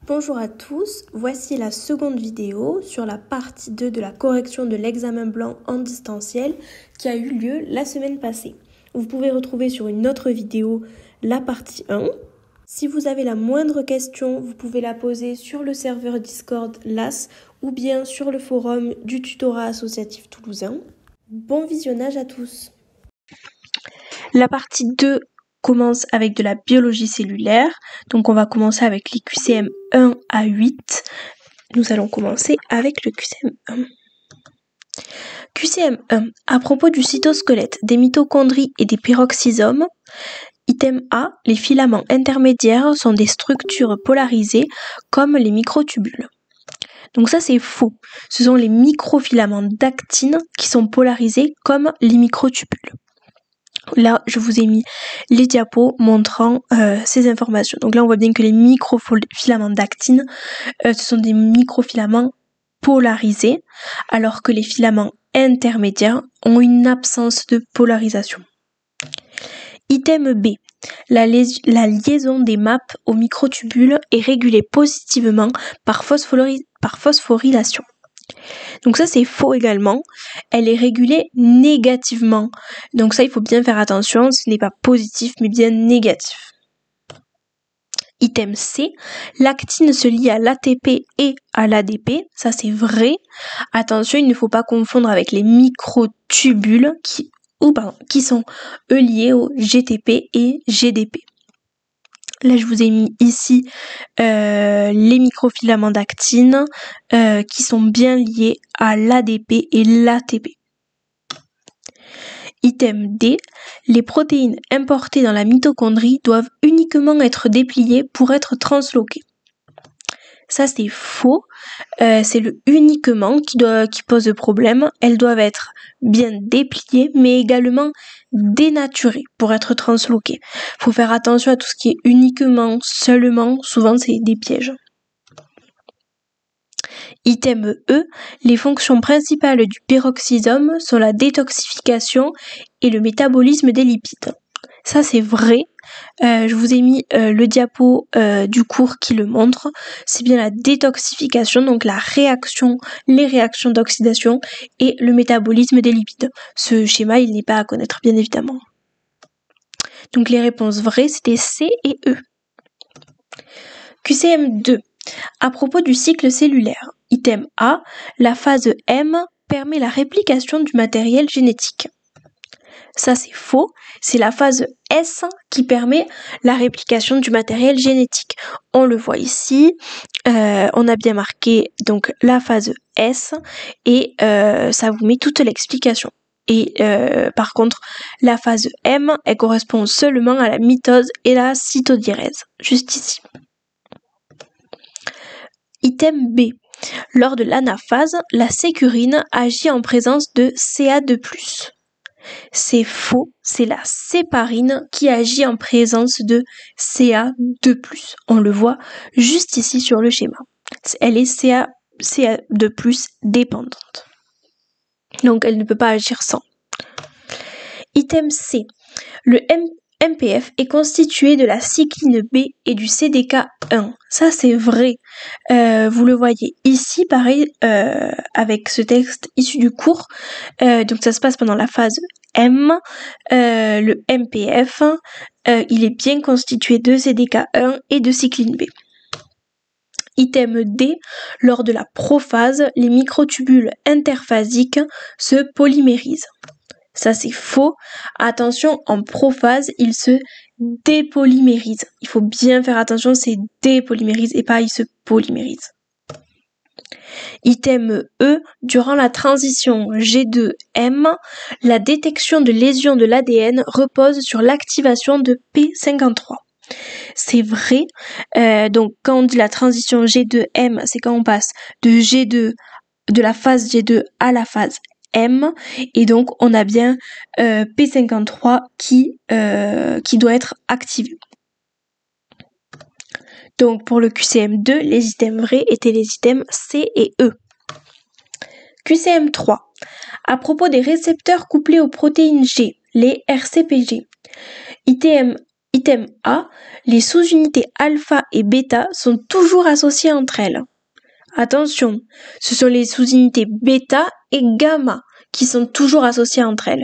Bonjour à tous, voici la seconde vidéo sur la partie 2 de la correction de l'examen blanc en distanciel qui a eu lieu la semaine passée. Vous pouvez retrouver sur une autre vidéo la partie 1. Si vous avez la moindre question, vous pouvez la poser sur le serveur Discord LAS ou bien sur le forum du tutorat associatif toulousain. Bon visionnage à tous. La partie 2 commence avec de la biologie cellulaire. Donc on va commencer avec les QCM 1 à 8. Nous allons commencer avec le QCM 1. QCM 1. À propos du cytosquelette, des mitochondries et des peroxysomes. Item A. Les filaments intermédiaires sont des structures polarisées comme les microtubules. Donc ça c'est faux. Ce sont les microfilaments d'actine qui sont polarisés comme les microtubules. Là, je vous ai mis les diapos montrant ces informations. Donc là, on voit bien que les microfilaments d'actine, ce sont des microfilaments polarisés, alors que les filaments intermédiaires ont une absence de polarisation. Item B. La liaison des MAP aux microtubules est régulée positivement par phosphorylation. Donc ça c'est faux également, elle est régulée négativement. Donc ça il faut bien faire attention, ce n'est pas positif mais bien négatif. Item C, l'actine se lie à l'ATP et à l'ADP, ça c'est vrai. Attention, il ne faut pas confondre avec les microtubules qui sont eux liés au GTP et GDP. Là, je vous ai mis ici les microfilaments d'actine qui sont bien liés à l'ADP et l'ATP. Item D. Les protéines importées dans la mitochondrie doivent uniquement être dépliées pour être transloquées. Ça, c'est faux. C'est le uniquement qui pose problème. Elles doivent être bien dépliées, mais également dénaturées pour être transloquées. Il faut faire attention à tout ce qui est uniquement, seulement. Souvent, c'est des pièges. Item E. Les fonctions principales du peroxysome sont la détoxification et le métabolisme des lipides. Ça, c'est vrai. Je vous ai mis le diapo du cours qui le montre. C'est bien la détoxification, donc les réactions d'oxydation et le métabolisme des lipides. Ce schéma, il n'est pas à connaître, bien évidemment. Donc les réponses vraies, c'était C et E. QCM 2. À propos du cycle cellulaire. Item A. La phase M permet la réplication du matériel génétique. Ça c'est faux, c'est la phase S qui permet la réplication du matériel génétique. On le voit ici, on a bien marqué donc la phase S et ça vous met toute l'explication. Et par contre, la phase M, elle correspond seulement à la mitose et la cytodiérèse, juste ici. Item B. Lors de l'anaphase, la sécurine agit en présence de Ca2+. C'est faux, c'est la séparine qui agit en présence de Ca2+. On le voit juste ici sur le schéma. Elle est Ca2+ dépendante. Donc elle ne peut pas agir sans. Item C. Le MPF est constitué de la cycline B et du CDK1. Ça c'est vrai. Vous le voyez ici, pareil, avec ce texte issu du cours. Donc ça se passe pendant la phase M. Le MPF, il est bien constitué de CDK1 et de cycline B. Item D. Lors de la prophase, les microtubules interphasiques se polymérisent. Ça c'est faux. Attention, en prophase, il se dépolymérise. Il faut bien faire attention, c'est dépolymérise et pas il se polymérise. Item E. Durant la transition G2M, la détection de lésions de l'ADN repose sur l'activation de P53. C'est vrai. Donc quand on dit la transition G2M, c'est quand on passe de la phase G2 à la phase M, et donc on a bien P53 qui doit être activé. Donc pour le QCM2, les items vrais étaient les items C et E. QCM3. À propos des récepteurs couplés aux protéines G, les RCPG. Item Item A, les sous-unités alpha et bêta sont toujours associées entre elles. Attention, ce sont les sous-unités bêta et gamma qui sont toujours associées entre elles.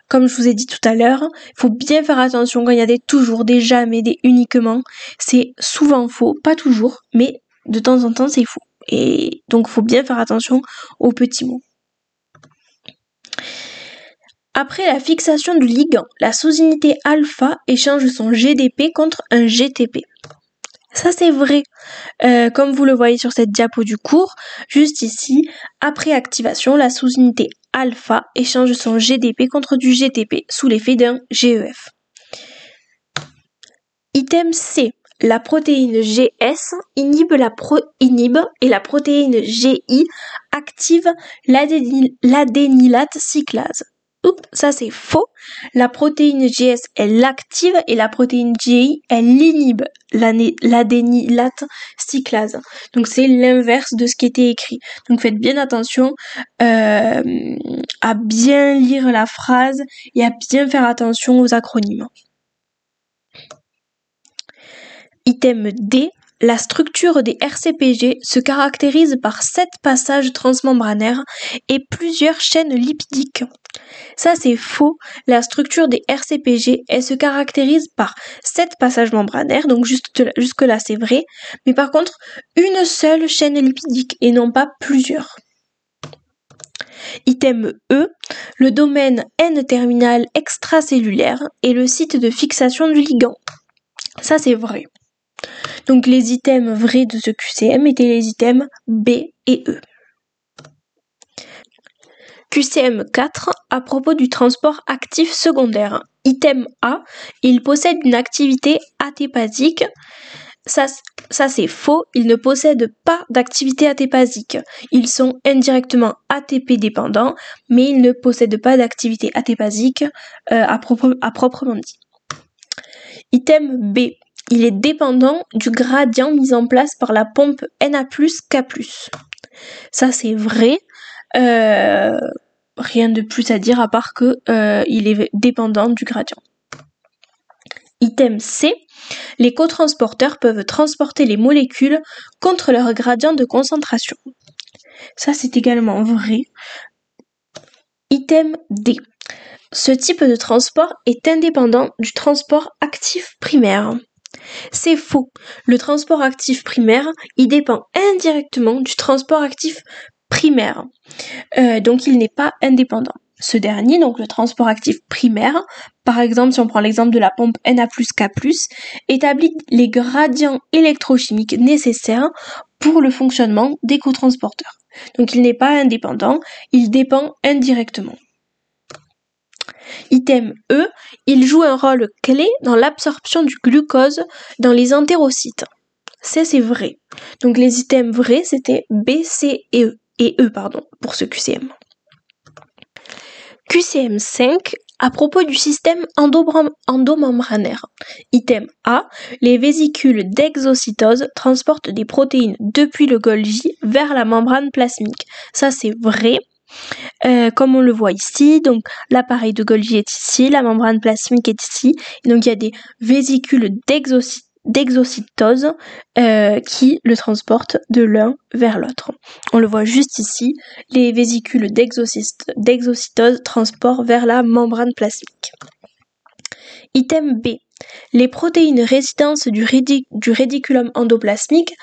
Comme je vous ai dit tout à l'heure, il faut bien faire attention quand il y a des toujours, des jamais, des uniquement. C'est souvent faux, pas toujours, mais de temps en temps c'est faux. Et donc il faut bien faire attention aux petits mots. Après la fixation du ligand, la sous-unité alpha échange son GDP contre un GTP. Ça c'est vrai, comme vous le voyez sur cette diapo du cours, juste ici, après activation, la sous-unité alpha échange son GDP contre du GTP sous l'effet d'un GEF. Item C, la protéine GS inhibe et la protéine GI active l'adénylate cyclase. Oups, ça c'est faux. La protéine GS, elle l'active et la protéine GI, elle inhibe l'adénylate cyclase. Donc c'est l'inverse de ce qui était écrit. Donc faites bien attention à bien lire la phrase et à bien faire attention aux acronymes. Item D, la structure des RCPG se caractérise par 7 passages transmembranaires et plusieurs chaînes lipidiques. Ça c'est faux, la structure des RCPG, elle se caractérise par 7 passages membranaires, donc jusque là c'est vrai, mais par contre une seule chaîne lipidique et non pas plusieurs. Item E, le domaine N-terminal extracellulaire est le site de fixation du ligand. Ça c'est vrai. Donc les items vrais de ce QCM étaient les items B et E. QCM 4, à propos du transport actif secondaire. Item A, il possède une activité atéphasique. Ça c'est faux, ils ne possèdent pas d'activité atéphasique. Ils sont indirectement ATP dépendants, mais ils ne possèdent pas d'activité atéphasique à proprement dit. Item B, il est dépendant du gradient mis en place par la pompe Na+K+. Ça c'est vrai. Rien de plus à dire à part que il est dépendant du gradient. Item C, les cotransporteurs peuvent transporter les molécules contre leur gradient de concentration. Ça c'est également vrai. Item D, ce type de transport est indépendant du transport actif primaire. C'est faux. Le transport actif primaire, il dépend indirectement du transport actif primaire. Donc il n'est pas indépendant. Ce dernier, donc le transport actif primaire, par exemple si on prend l'exemple de la pompe Na+K+, établit les gradients électrochimiques nécessaires pour le fonctionnement des cotransporteurs. Donc il n'est pas indépendant, il dépend indirectement. Item E, il joue un rôle clé dans l'absorption du glucose dans les entérocytes. Ça c'est vrai. Donc les items vrais c'était B, C et E pour ce QCM. QCM 5, à propos du système endomembranaire. Item A, les vésicules d'exocytose transportent des protéines depuis le Golgi vers la membrane plasmique. Ça c'est vrai. Comme on le voit ici, donc l'appareil de Golgi est ici, la membrane plasmique est ici, et donc il y a des vésicules d'exocytose qui le transportent de l'un vers l'autre. On le voit juste ici, les vésicules d'exocytose transportent vers la membrane plasmique. Item B. Les protéines résidentes du réticulum endoplasmique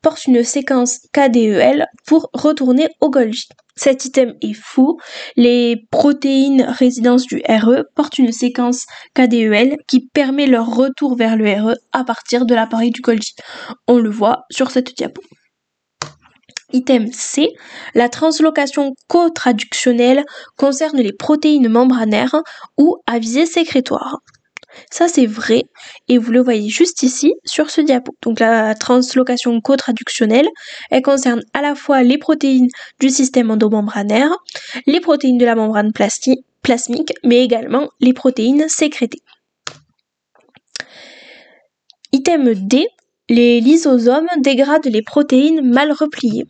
portent une séquence KDEL pour retourner au Golgi. Cet item est faux. Les protéines résidentes du RE portent une séquence KDEL qui permet leur retour vers le RE à partir de l'appareil du Golgi. On le voit sur cette diapo. Item C, la translocation co-traductionnelle concerne les protéines membranaires ou à visée sécrétoire. Ça c'est vrai et vous le voyez juste ici sur ce diapo. Donc la translocation co-traductionnelle, elle concerne à la fois les protéines du système endomembranaire, les protéines de la membrane plasmique, mais également les protéines sécrétées. Item D, les lysosomes dégradent les protéines mal repliées.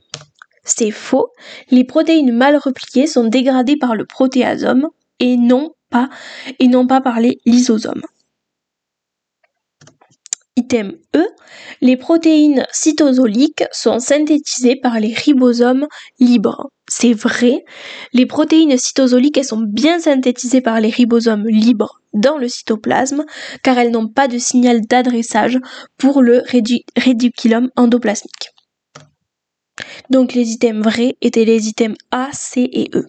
C'est faux, les protéines mal repliées sont dégradées par le protéasome et non pas par les lysosomes. Item E, les protéines cytosoliques sont synthétisées par les ribosomes libres. C'est vrai, les protéines cytosoliques elles sont bien synthétisées par les ribosomes libres dans le cytoplasme car elles n'ont pas de signal d'adressage pour le réticulum endoplasmique. Donc les items vrais étaient les items A, C et E.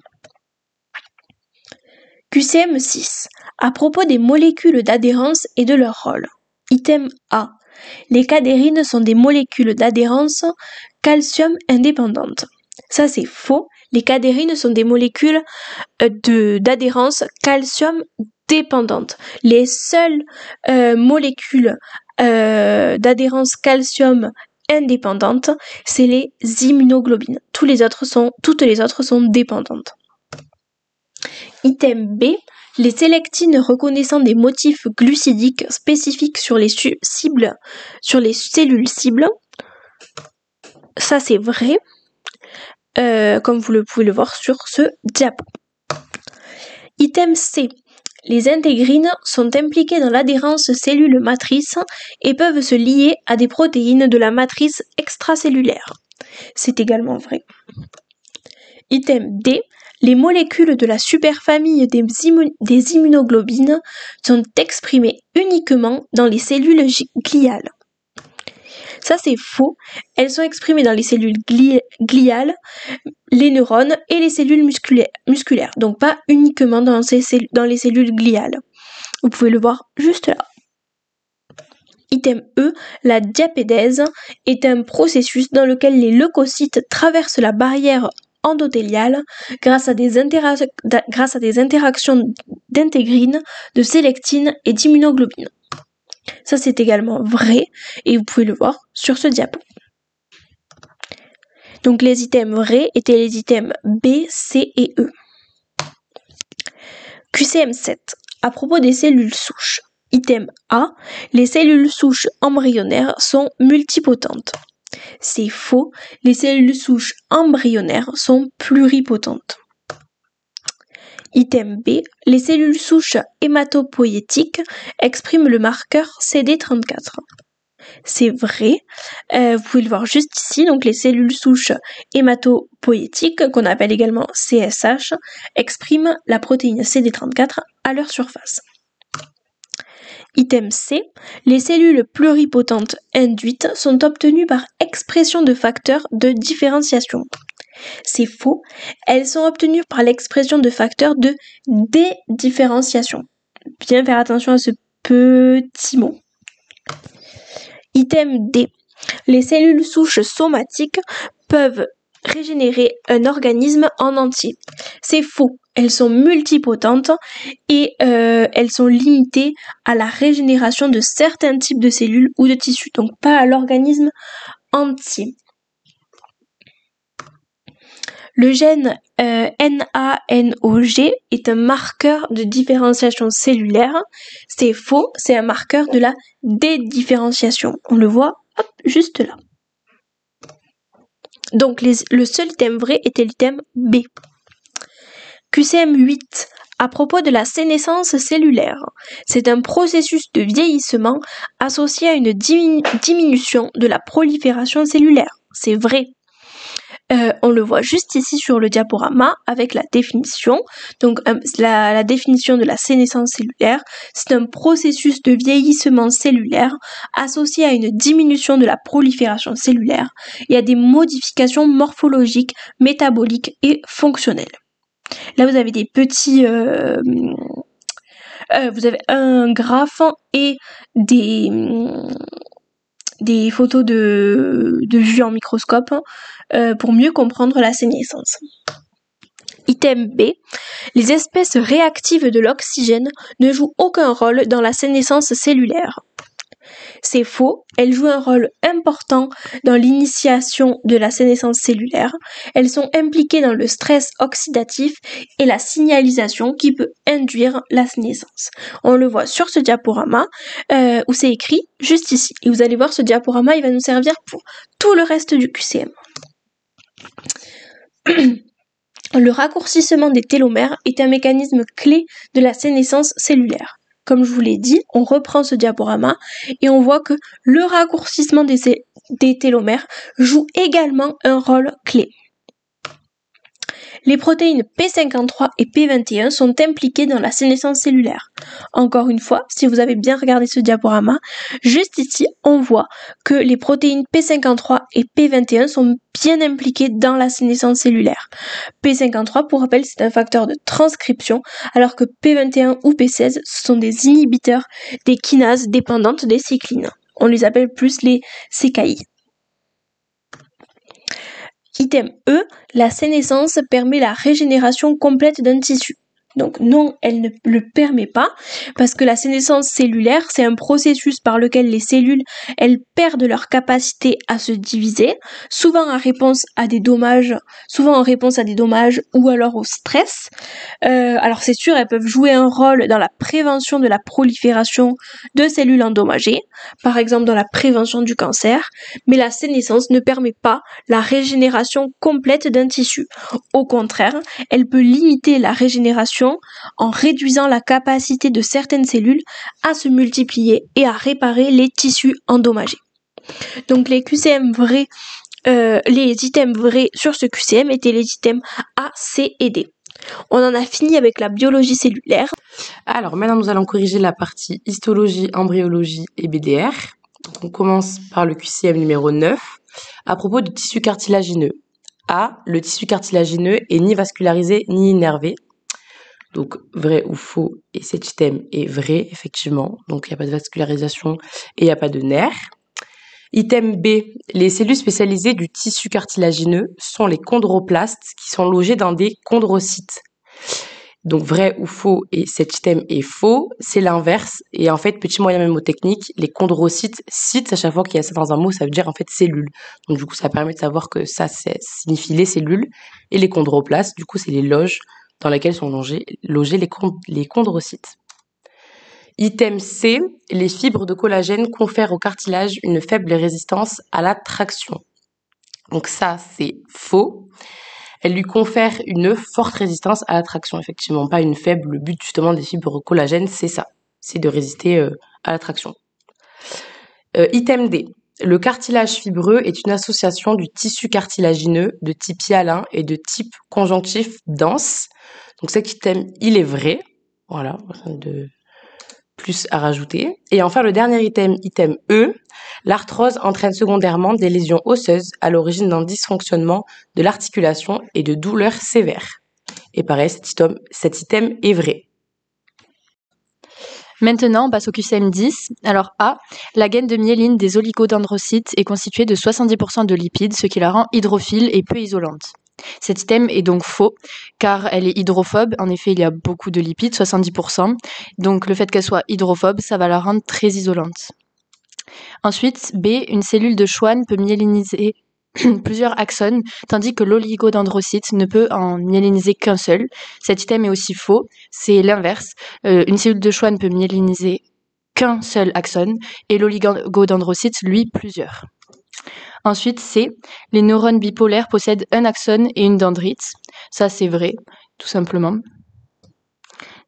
QCM 6. À propos des molécules d'adhérence et de leur rôle. Item A. Les cadérines sont des molécules d'adhérence calcium indépendantes. Ça c'est faux. Les cadérines sont des molécules d'adhérence calcium dépendantes. Les seules molécules d'adhérence calcium indépendantes, c'est les immunoglobulines. Toutes les autres sont dépendantes. Item B. Les sélectines reconnaissant des motifs glucidiques spécifiques sur les cellules cibles. Ça c'est vrai, comme vous pouvez le voir sur ce diapo. Item C. Les intégrines sont impliquées dans l'adhérence cellule-matrice et peuvent se lier à des protéines de la matrice extracellulaire. C'est également vrai. Item D. Les molécules de la superfamille des immunoglobulines sont exprimées uniquement dans les cellules gliales. Ça c'est faux, elles sont exprimées dans les cellules gliales, les neurones et les cellules musculaires, donc pas uniquement dans les cellules gliales. Vous pouvez le voir juste là. Item E, la diapédèse est un processus dans lequel les leucocytes traversent la barrière endothéliale grâce à des interactions d'intégrines, de sélectines et d'immunoglobulines. Ça c'est également vrai et vous pouvez le voir sur ce diapo. Donc les items vrais étaient les items B, C et E. QCM 7. À propos des cellules souches. Item A. Les cellules souches embryonnaires sont multipotentes. C'est faux, les cellules souches embryonnaires sont pluripotentes. Item B. Les cellules souches hématopoïétiques expriment le marqueur CD34. C'est vrai, vous pouvez le voir juste ici, donc les cellules souches hématopoïétiques, qu'on appelle également CSH, expriment la protéine CD34 à leur surface. Item C. Les cellules pluripotentes induites sont obtenues par expression de facteurs de différenciation. C'est faux, elles sont obtenues par l'expression de facteurs de dédifférenciation. Bien faire attention à ce petit mot. Item D. Les cellules souches somatiques peuvent régénérer un organisme en entier. C'est faux. Elles sont multipotentes et elles sont limitées à la régénération de certains types de cellules ou de tissus, donc pas à l'organisme entier. Le gène NANOG est un marqueur de différenciation cellulaire. C'est faux, c'est un marqueur de la dédifférenciation. On le voit juste là. Donc le seul item vrai était l'item B. QCM 8. À propos de la sénescence cellulaire, c'est un processus de vieillissement associé à une diminution de la prolifération cellulaire. C'est vrai. On le voit juste ici sur le diaporama avec la définition. Donc la définition de la sénescence cellulaire, c'est un processus de vieillissement cellulaire associé à une diminution de la prolifération cellulaire et à des modifications morphologiques, métaboliques et fonctionnelles. Là vous avez des petits... vous avez un graphe et des photos de vue en microscope pour mieux comprendre la sénescence. Item B. Les espèces réactives de l'oxygène ne jouent aucun rôle dans la sénescence cellulaire. C'est faux, elles jouent un rôle important dans l'initiation de la sénescence cellulaire. Elles sont impliquées dans le stress oxydatif et la signalisation qui peut induire la sénescence. On le voit sur ce diaporama où c'est écrit juste ici. Et vous allez voir, ce diaporama, il va nous servir pour tout le reste du QCM. Le raccourcissement des télomères est un mécanisme clé de la sénescence cellulaire. comme je vous l'ai dit, on reprend ce diaporama et on voit que le raccourcissement des télomères joue également un rôle clé. Les protéines P53 et P21 sont impliquées dans la sénescence cellulaire. Encore une fois, si vous avez bien regardé ce diaporama, juste ici, on voit que les protéines P53 et P21 sont bien impliquées dans la sénescence cellulaire. P53, pour rappel, c'est un facteur de transcription, alors que P21 ou P16 sont des inhibiteurs des kinases dépendantes des cyclines. On les appelle plus les CKI. Item E, la sénescence permet la régénération complète d'un tissu. Donc non, elle ne le permet pas, parce que la sénescence cellulaire, c'est un processus par lequel les cellules, elles perdent leur capacité à se diviser, souvent en réponse à des dommages ou alors au stress. Alors c'est sûr, elles peuvent jouer un rôle dans la prévention de la prolifération de cellules endommagées, par exemple dans la prévention du cancer, mais la sénescence ne permet pas la régénération complète d'un tissu. Au contraire, elle peut limiter la régénération en réduisant la capacité de certaines cellules à se multiplier et à réparer les tissus endommagés. Donc les items vrais sur ce QCM étaient les items A, C et D. On en a fini avec la biologie cellulaire. Alors maintenant nous allons corriger la partie histologie, embryologie et BDR. Donc, on commence par le QCM numéro 9 à propos du tissu cartilagineux. A, le tissu cartilagineux est ni vascularisé ni innervé. Donc, vrai ou faux, et cet item est vrai, effectivement. Donc, il n'y a pas de vascularisation et il n'y a pas de nerfs. Item B, les cellules spécialisées du tissu cartilagineux sont les chondroplastes qui sont logés dans des chondrocytes. Donc, vrai ou faux, et cet item est faux, c'est l'inverse. Et en fait, petit moyen mémotechnique, les chondrocytes, cytes, à chaque fois qu'il y a ça dans un mot, ça veut dire en fait cellules. Donc, du coup, ça permet de savoir que ça signifie les cellules. Et les chondroplastes, du coup, c'est les loges dans lesquelles sont logés les chondrocytes. Item C, les fibres de collagène confèrent au cartilage une faible résistance à la traction. Donc ça, c'est faux. Elles lui confèrent une forte résistance à la traction, effectivement, pas une faible. Le but justement des fibres de collagène, c'est ça, c'est de résister à la traction. Item D, le cartilage fibreux est une association du tissu cartilagineux de type hyalin et de type conjonctif dense. Donc cet item, il est vrai. Voilà, rien de plus à rajouter. Et enfin, le dernier item, item E, l'arthrose entraîne secondairement des lésions osseuses à l'origine d'un dysfonctionnement de l'articulation et de douleurs sévères. Et pareil, cet item est vrai. Maintenant, on passe au QCM 10. Alors A, la gaine de myéline des oligodendrocytes est constituée de 70% de lipides, ce qui la rend hydrophile et peu isolante. Cet item est donc faux, car elle est hydrophobe. En effet, il y a beaucoup de lipides, 70%. Donc le fait qu'elle soit hydrophobe, ça va la rendre très isolante. Ensuite, B, une cellule de Schwann peut myéliniser plusieurs axones, tandis que l'oligodendrocyte ne peut en myéliniser qu'un seul. Cet item est aussi faux, c'est l'inverse. Une cellule de Schwann peut myéliniser qu'un seul axone, et l'oligodendrocyte, lui, plusieurs. Ensuite, C, les neurones bipolaires possèdent un axone et une dendrite. Ça, c'est vrai, tout simplement.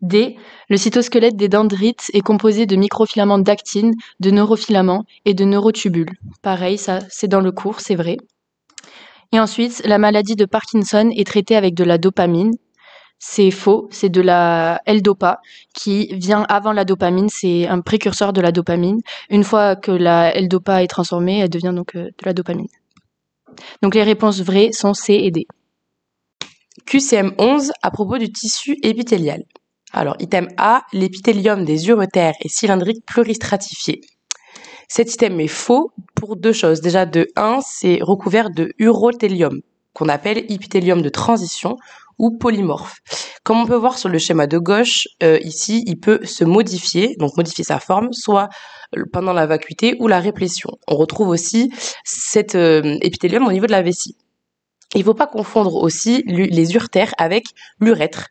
D, le cytosquelette des dendrites est composé de microfilaments d'actine, de neurofilaments et de neurotubules. Pareil, ça, c'est dans le cours, c'est vrai. Et ensuite, la maladie de Parkinson est traitée avec de la dopamine. C'est faux, c'est de la L-Dopa qui vient avant la dopamine, c'est un précurseur de la dopamine. Une fois que la L-Dopa est transformée, elle devient donc de la dopamine. Donc les réponses vraies sont C et D. QCM 11 à propos du tissu épithélial. Alors, item A, l'épithélium des urétères est cylindrique pluristratifié. Cet item est faux pour deux choses. Déjà, de 1, c'est recouvert de urothélium, qu'on appelle épithélium de transition ou polymorphe. Comme on peut voir sur le schéma de gauche, ici, il peut se modifier, donc modifier sa forme, soit pendant la vacuité ou la réplétion. On retrouve aussi cet épithélium au niveau de la vessie. Il ne faut pas confondre aussi les uretères avec l'urètre,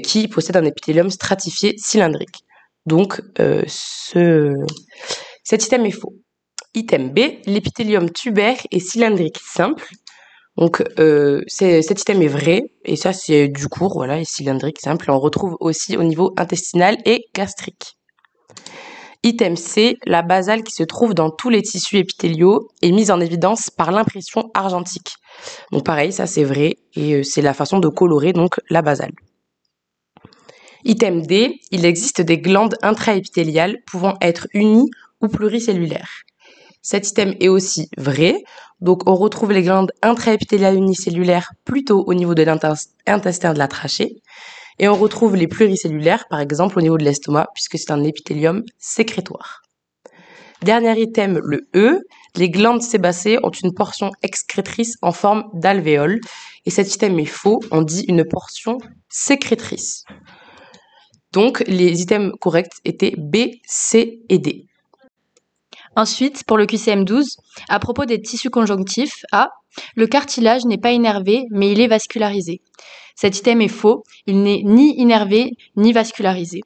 qui possède un épithélium stratifié cylindrique. Donc, cet item est faux. Item B, l'épithélium tubaire est cylindrique simple. Donc, cet item est vrai, et ça, c'est du cours, voilà, est cylindrique simple. Et on retrouve aussi au niveau intestinal et gastrique. Item C, la basale qui se trouve dans tous les tissus épithéliaux est mise en évidence par l'impression argentique. Donc pareil, ça c'est vrai, et c'est la façon de colorer donc la basale. Item D, il existe des glandes intraépithéliales pouvant être unies ou pluricellulaires. Cet item est aussi vrai, donc on retrouve les glandes intraépithéliales unicellulaires plutôt au niveau de l'intestin de la trachée, et on retrouve les pluricellulaires, par exemple, au niveau de l'estomac, puisque c'est un épithélium sécrétoire. Dernier item, le E. Les glandes sébacées ont une portion excrétrice en forme d'alvéole. Et cet item est faux, on dit une portion sécrétrice. Donc, les items corrects étaient B, C et D. Ensuite, pour le QCM 12, à propos des tissus conjonctifs, A. Le cartilage n'est pas innervé, mais il est vascularisé. Cet item est faux, il n'est ni innervé ni vascularisé.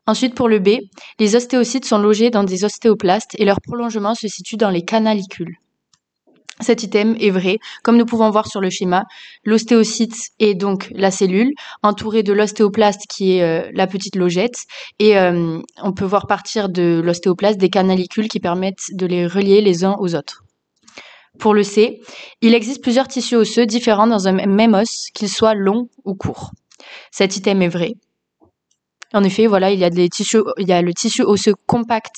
Ensuite, pour le B, les ostéocytes sont logés dans des ostéoplastes et leur prolongement se situe dans les canalicules. Cet item est vrai, comme nous pouvons voir sur le schéma. L'ostéocyte est donc la cellule, entourée de l'ostéoplaste qui est la petite logette, et on peut voir partir de l'ostéoplaste des canalicules qui permettent de les relier les uns aux autres. Pour le C, il existe plusieurs tissus osseux différents dans un même os, qu'ils soient longs ou courts. Cet item est vrai. En effet, voilà, il y a le tissu osseux compact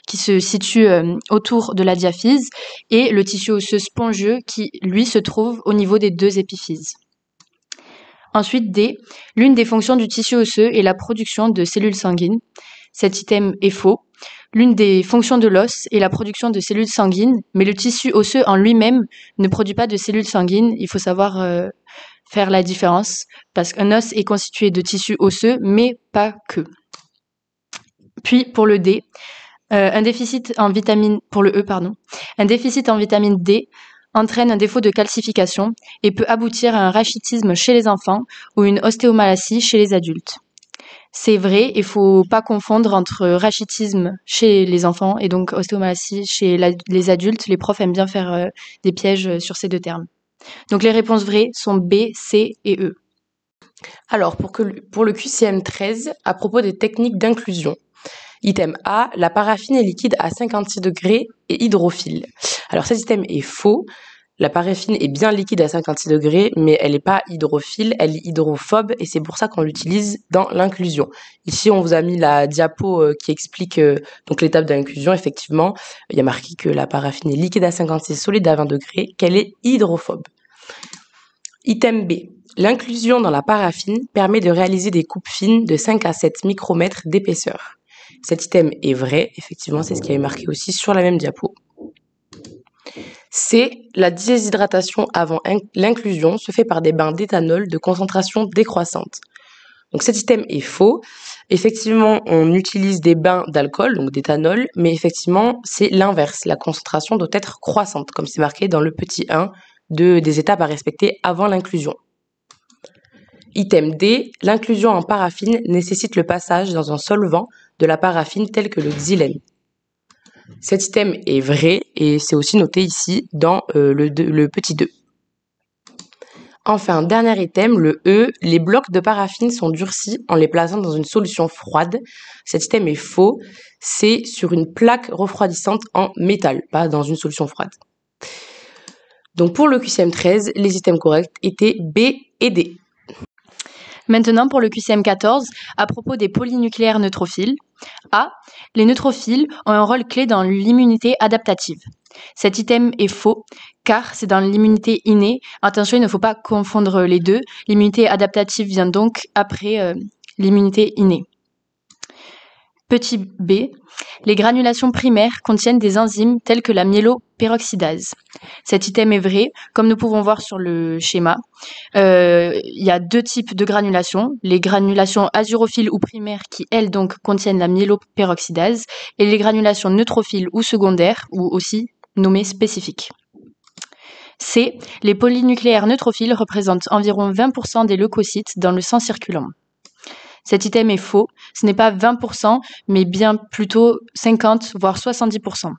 qui se situe autour de la diaphyse et le tissu osseux spongieux qui, lui, se trouve au niveau des deux épiphyses. Ensuite, D, l'une des fonctions du tissu osseux est la production de cellules sanguines. Cet item est faux. L'une des fonctions de l'os est la production de cellules sanguines, mais le tissu osseux en lui-même ne produit pas de cellules sanguines. Il faut savoir faire la différence, parce qu'un os est constitué de tissus osseux, mais pas que. Puis pour le D, un déficit en vitamine D entraîne un défaut de calcification et peut aboutir à un rachitisme chez les enfants ou une ostéomalacie chez les adultes. C'est vrai, il faut pas confondre entre rachitisme chez les enfants et donc ostéomalacie chez les adultes. Les profs aiment bien faire des pièges sur ces deux termes. Donc les réponses vraies sont B, C et E. Alors, pour le QCM 13, à propos des techniques d'inclusion, item A, la paraffine est liquide à 56 degrés et hydrophile. Alors cet item est faux. La paraffine est bien liquide à 56 degrés, mais elle n'est pas hydrophile, elle est hydrophobe et c'est pour ça qu'on l'utilise dans l'inclusion. Ici, on vous a mis la diapo qui explique donc l'étape d'inclusion. Effectivement, il y a marqué que la paraffine est liquide à 56, solide à 20 degrés, qu'elle est hydrophobe. Item B. L'inclusion dans la paraffine permet de réaliser des coupes fines de 5 à 7 micromètres d'épaisseur. Cet item est vrai, effectivement, c'est ce qui est marqué aussi sur la même diapo. C. La déshydratation avant l'inclusion se fait par des bains d'éthanol de concentration décroissante. Donc cet item est faux. Effectivement, on utilise des bains d'alcool, donc d'éthanol, mais effectivement, c'est l'inverse. La concentration doit être croissante, comme c'est marqué dans le petit 1 des étapes à respecter avant l'inclusion. Item D. L'inclusion en paraffine nécessite le passage dans un solvant de la paraffine tel que le xylème. Cet item est vrai et c'est aussi noté ici dans le petit 2. Enfin, dernier item, le E, les blocs de paraffine sont durcis en les plaçant dans une solution froide. Cet item est faux, c'est sur une plaque refroidissante en métal, pas dans une solution froide. Donc pour le QCM 13, les items corrects étaient B et D. Maintenant, pour le QCM 14, à propos des polynucléaires neutrophiles. A. Les neutrophiles ont un rôle clé dans l'immunité adaptative. Cet item est faux, car c'est dans l'immunité innée. Attention, il ne faut pas confondre les deux. L'immunité adaptative vient donc après l'immunité innée. Petit b, les granulations primaires contiennent des enzymes telles que la myéloperoxydase. Cet item est vrai, comme nous pouvons voir sur le schéma. Il y a deux types de granulations, les granulations azurophiles ou primaires qui, elles, donc, contiennent la myéloperoxydase, et les granulations neutrophiles ou secondaires, ou aussi nommées spécifiques. C. Les polynucléaires neutrophiles représentent environ 20% des leucocytes dans le sang circulant. Cet item est faux, ce n'est pas 20%, mais bien plutôt 50, voire 70%.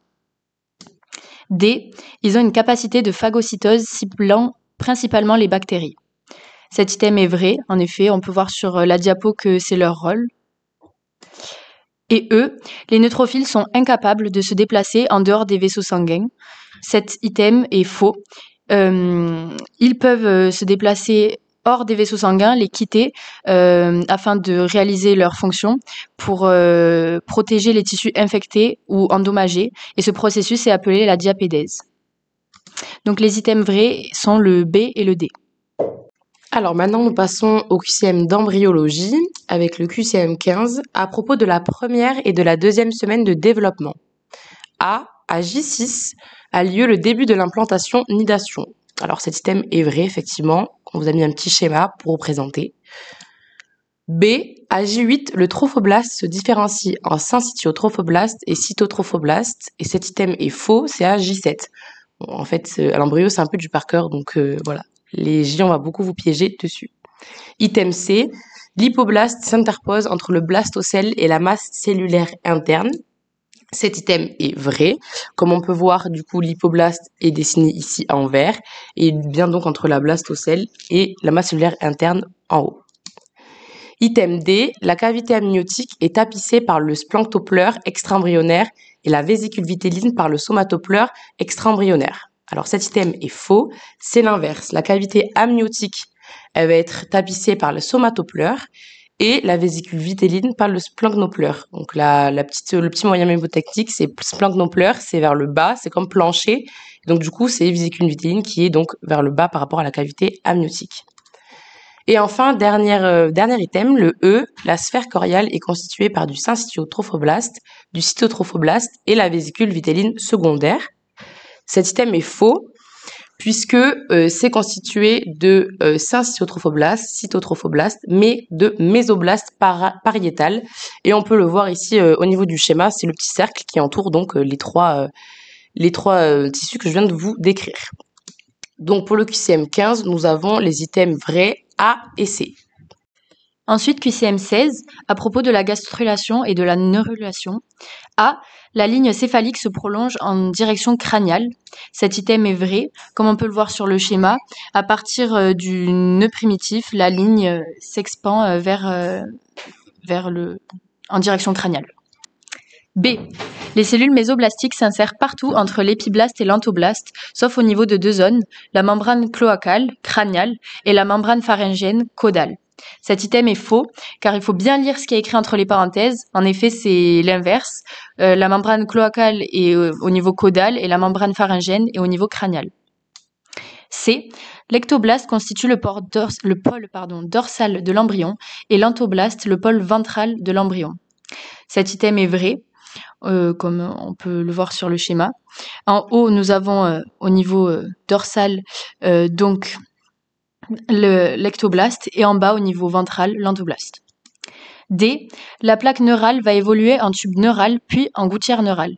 D. Ils ont une capacité de phagocytose ciblant principalement les bactéries. Cet item est vrai, en effet, on peut voir sur la diapo que c'est leur rôle. Et E, les neutrophiles sont incapables de se déplacer en dehors des vaisseaux sanguins. Cet item est faux. Ils peuvent se déplacer hors des vaisseaux sanguins, les quitter afin de réaliser leur fonction pour protéger les tissus infectés ou endommagés. Et ce processus est appelé la diapédèse. Donc les items vrais sont le B et le D. Alors maintenant, nous passons au QCM d'embryologie avec le QCM 15 à propos de la première et de la deuxième semaine de développement. À J6 a lieu le début de l'implantation nidation. Alors cet item est vrai, effectivement. On vous a mis un petit schéma pour représenter. B, à J8, le trophoblaste se différencie en syncytiotrophoblaste et cytotrophoblast. Et cet item est faux, c'est à J7. Bon, en fait, à l'embryo, c'est un peu du par cœur, donc voilà. Les J, on va beaucoup vous piéger dessus. Item C, l'hypoblaste s'interpose entre le blastocèle et la masse cellulaire interne. Cet item est vrai. Comme on peut voir, du coup, l'hypoblaste est dessiné ici en vert et il vient donc entre la blastocèle et la masse cellulaire interne en haut. Item D, la cavité amniotique est tapissée par le splanchtopleure extra-embryonnaire et la vésicule vitelline par le somatopleure extra-embryonnaire. Alors cet item est faux, c'est l'inverse. La cavité amniotique, elle va être tapissée par le somatopleure et la vésicule vitelline par le splanchtopleure. Donc le petit moyen mnémotechnique, c'est splanchtopleure, c'est vers le bas, c'est comme plancher. Donc du coup, c'est vésicule vitelline qui est donc vers le bas par rapport à la cavité amniotique. Et enfin, dernier item, le E, la sphère choriale est constituée par du syncytiotrophoblaste, du cytotrophoblast et la vésicule vitelline secondaire. Cet item est faux, puisque c'est constitué de syncytiotrophoblaste, cytotrophoblast, mais de mésoblaste pariétal. Et on peut le voir ici au niveau du schéma, c'est le petit cercle qui entoure donc les trois tissus que je viens de vous décrire. Donc pour le QCM 15, nous avons les items vrais A et C. Ensuite, QCM 16, à propos de la gastrulation et de la neurulation. A, la ligne céphalique se prolonge en direction crâniale. Cet item est vrai. Comme on peut le voir sur le schéma, à partir du nœud primitif, la ligne s'expand en direction crâniale. B. Les cellules mésoblastiques s'insèrent partout entre l'épiblaste et l'antoblaste, sauf au niveau de deux zones, la membrane cloacale, crâniale, et la membrane pharyngienne, caudale. Cet item est faux, car il faut bien lire ce qui est écrit entre les parenthèses. En effet, c'est l'inverse. La membrane cloacale est au niveau caudal et la membrane pharyngienne est au niveau crânial. C. L'ectoblaste constitue le pôle dorsal de l'embryon et l'antoblaste le pôle ventral de l'embryon. Cet item est vrai. Comme on peut le voir sur le schéma. En haut, nous avons au niveau dorsal donc l'ectoblaste et en bas au niveau ventral l'antoblaste. D. La plaque neurale va évoluer en tube neural puis en gouttière neurale.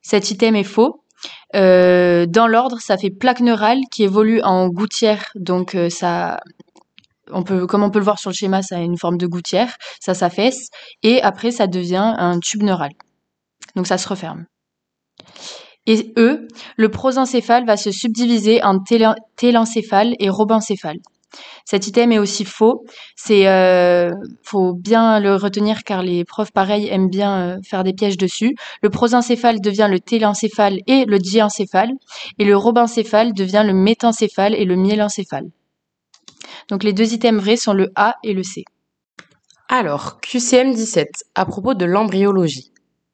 Cet item est faux. Dans l'ordre, ça fait plaque neurale qui évolue en gouttière, donc comme on peut le voir sur le schéma, ça a une forme de gouttière, ça s'affaisse et après ça devient un tube neural. Donc ça se referme. Et E, le prosencéphale va se subdiviser en télencéphale et rhobencéphale. Cet item est aussi faux. Faut bien le retenir car les profs pareils aiment bien faire des pièges dessus. Le prosencéphale devient le télencéphale et le diencéphale et le rhobencéphale devient le métencéphale et le myélencéphale. Donc les deux items vrais sont le A et le C. Alors, QCM 17, à propos de l'embryologie.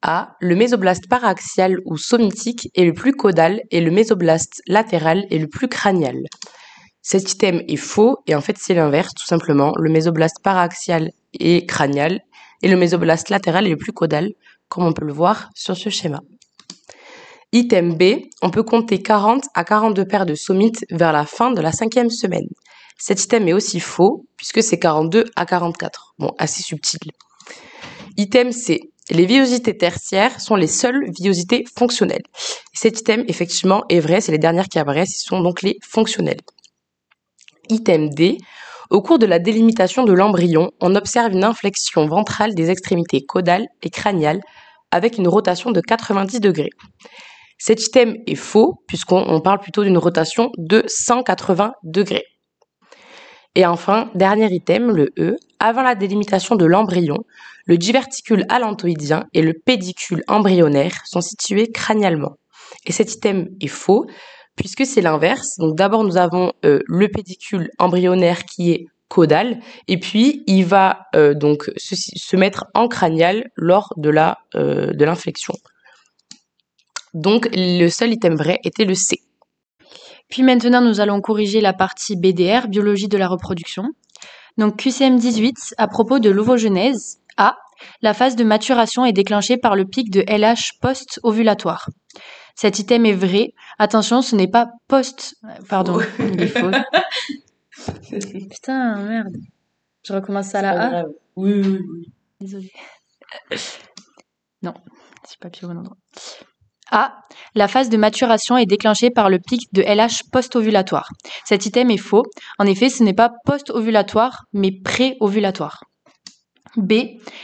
A, le mésoblaste paraxial ou somitique est le plus caudal et le mésoblaste latéral est le plus crânial. Cet item est faux et en fait c'est l'inverse tout simplement. Le mésoblaste paraxial est crânial et le mésoblaste latéral est le plus caudal, comme on peut le voir sur ce schéma. Item B, on peut compter 40 à 42 paires de somites vers la fin de la 5e semaine. Cet item est aussi faux puisque c'est 42 à 44. Bon, assez subtil. Item C. Les villosités tertiaires sont les seules villosités fonctionnelles. Cet item, effectivement, est vrai, c'est les dernières qui apparaissent, ce sont donc les fonctionnelles. Item D. Au cours de la délimitation de l'embryon, on observe une inflexion ventrale des extrémités caudales et crâniales avec une rotation de 90 degrés. Cet item est faux, puisqu'on parle plutôt d'une rotation de 180 degrés. Et enfin, dernier item, le E. Avant la délimitation de l'embryon, le diverticule allantoïdien et le pédicule embryonnaire sont situés crânialement. Et cet item est faux, puisque c'est l'inverse. Donc d'abord, nous avons le pédicule embryonnaire qui est caudal, et puis il va donc se mettre en crânial lors de l'inflexion. Donc le seul item vrai était le C. Puis maintenant, nous allons corriger la partie BDR, biologie de la reproduction. Donc QCM 18, à propos de l'ovogenèse, A. La phase de maturation est déclenchée par le pic de LH post-ovulatoire. Cet item est vrai. Attention, ce n'est pas Pardon, il est faux. Putain, merde. Je recommence à la A. Oui. Désolée. Non, c'est pas pire au bon endroit. A. La phase de maturation est déclenchée par le pic de LH post-ovulatoire. Cet item est faux. En effet, ce n'est pas post-ovulatoire, mais pré-ovulatoire. B.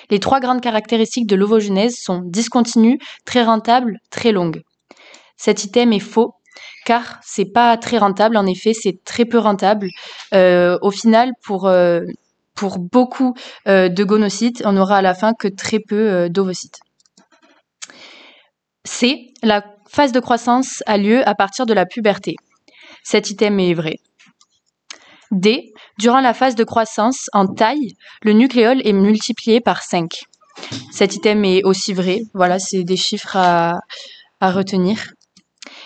Les 3 grandes caractéristiques de l'ovogenèse sont discontinues, très rentables, très longues. Cet item est faux, car c'est pas très rentable. En effet, c'est très peu rentable. Au final, pour beaucoup de gonocytes, on n'aura à la fin que très peu d'ovocytes. C. La phase de croissance a lieu à partir de la puberté. Cet item est vrai. D. Durant la phase de croissance en taille, le nucléole est multiplié par 5. Cet item est aussi vrai. Voilà, c'est des chiffres à retenir.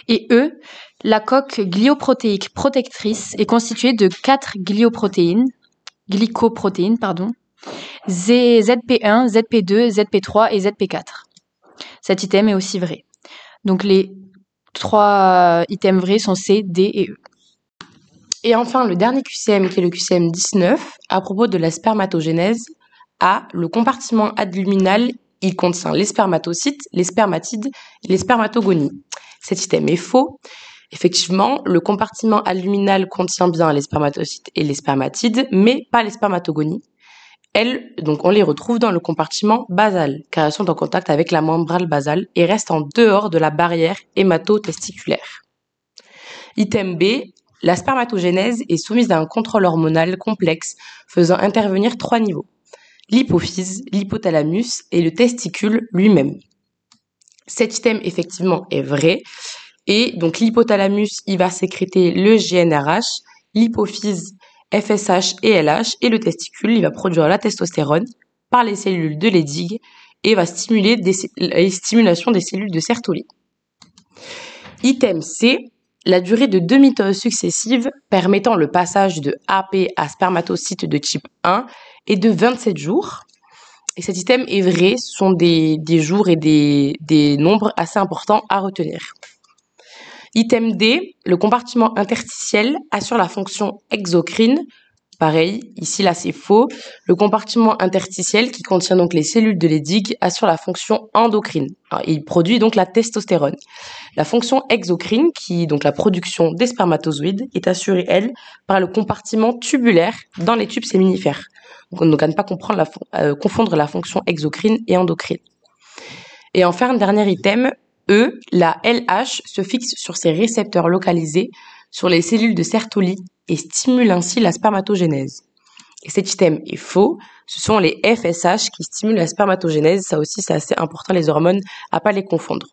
Et E. La coque glioprotéique protectrice est constituée de 4 glycoprotéines, ZP1, ZP2, ZP3 et ZP4. Cet item est aussi vrai. Donc les 3 items vrais sont C, D et E. Et enfin, le dernier QCM, qui est le QCM 19, à propos de la spermatogénèse, A. Le compartiment adluminal, il contient les spermatocytes, les spermatides et les spermatogonies. Cet item est faux. Effectivement, le compartiment adluminal contient bien les spermatocytes et les spermatides, mais pas les spermatogonies. Elles, donc, on les retrouve dans le compartiment basal, car elles sont en contact avec la membrane basale et restent en dehors de la barrière hémato-testiculaire. Item B, la spermatogénèse est soumise à un contrôle hormonal complexe faisant intervenir 3 niveaux. L'hypophyse, l'hypothalamus et le testicule lui-même. Cet item, effectivement, est vrai. Et donc, l'hypothalamus, il va sécréter le GnRH, l'hypophyse, FSH et LH, et le testicule, il va produire la testostérone par les cellules de Leydig et va stimuler la stimulation des cellules de Sertoli. Item C, la durée de 2 mitoses successives permettant le passage de AP à spermatocyte de type 1 est de 27 jours. Et cet item est vrai, ce sont des jours et des nombres assez importants à retenir. Item D, le compartiment interstitiel assure la fonction exocrine. Pareil, ici là c'est faux. Le compartiment interstitiel qui contient donc les cellules de Leydig assure la fonction endocrine. Alors, il produit donc la testostérone. La fonction exocrine, qui est donc la production des spermatozoïdes, est assurée elle par le compartiment tubulaire dans les tubes séminifères. Donc à ne pas confondre la fonction exocrine et endocrine. Et enfin, un dernier item, E, la LH se fixe sur ses récepteurs localisés sur les cellules de Sertoli et stimule ainsi la spermatogénèse. Et cet item est faux, ce sont les FSH qui stimulent la spermatogénèse, ça aussi c'est assez important les hormones, à pas les confondre.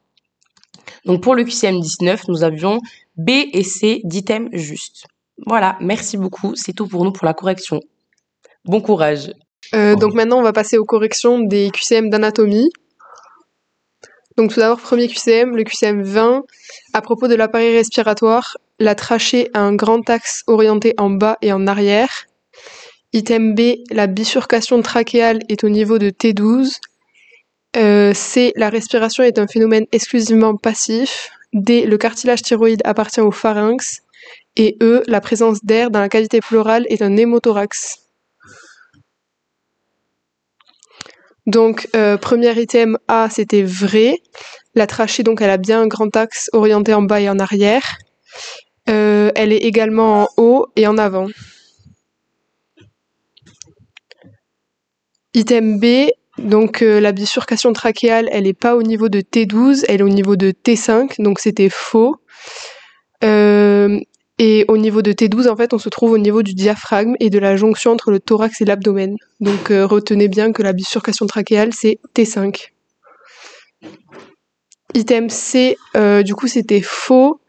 Donc pour le QCM 19, nous avions B et C d'items justes. Voilà, merci beaucoup, c'est tout pour nous pour la correction. Bon courage. Donc maintenant on va passer aux corrections des QCM d'anatomie. Donc tout d'abord, premier QCM, le QCM 20, à propos de l'appareil respiratoire, la trachée a un grand axe orienté en bas et en arrière. Item B, la bifurcation trachéale est au niveau de T12. C, la respiration est un phénomène exclusivement passif. D, le cartilage thyroïde appartient au pharynx. Et E, la présence d'air dans la cavité pleurale est un hémothorax. Donc, premier item A, c'était vrai. La trachée, donc, elle a bien un grand axe orienté en bas et en arrière. Elle est également en haut et en avant. Item B, donc la bifurcation trachéale, elle n'est pas au niveau de T12, elle est au niveau de T5, donc c'était faux. Et au niveau de T12, en fait, on se trouve au niveau du diaphragme et de la jonction entre le thorax et l'abdomen. Donc retenez bien que la bifurcation trachéale, c'est T5. Item C, du coup, c'était faux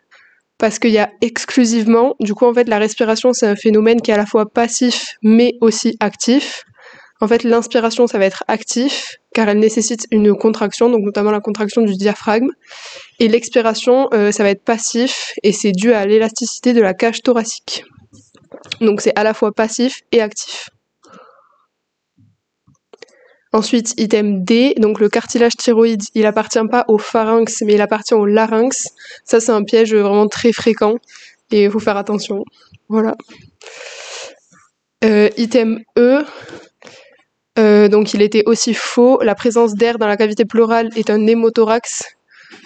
parce qu'il y a exclusivement, du coup, en fait, la respiration, c'est un phénomène qui est à la fois passif mais aussi actif. En fait, l'inspiration, ça va être actif car elle nécessite une contraction, donc notamment la contraction du diaphragme. Et l'expiration, ça va être passif et c'est dû à l'élasticité de la cage thoracique. Donc c'est à la fois passif et actif. Ensuite, item D, donc le cartilage thyroïde, il appartient pas au pharynx, mais il appartient au larynx. Ça, c'est un piège vraiment très fréquent et il faut faire attention. Voilà. Item E, donc il était aussi faux. La présence d'air dans la cavité pleurale est un hémothorax.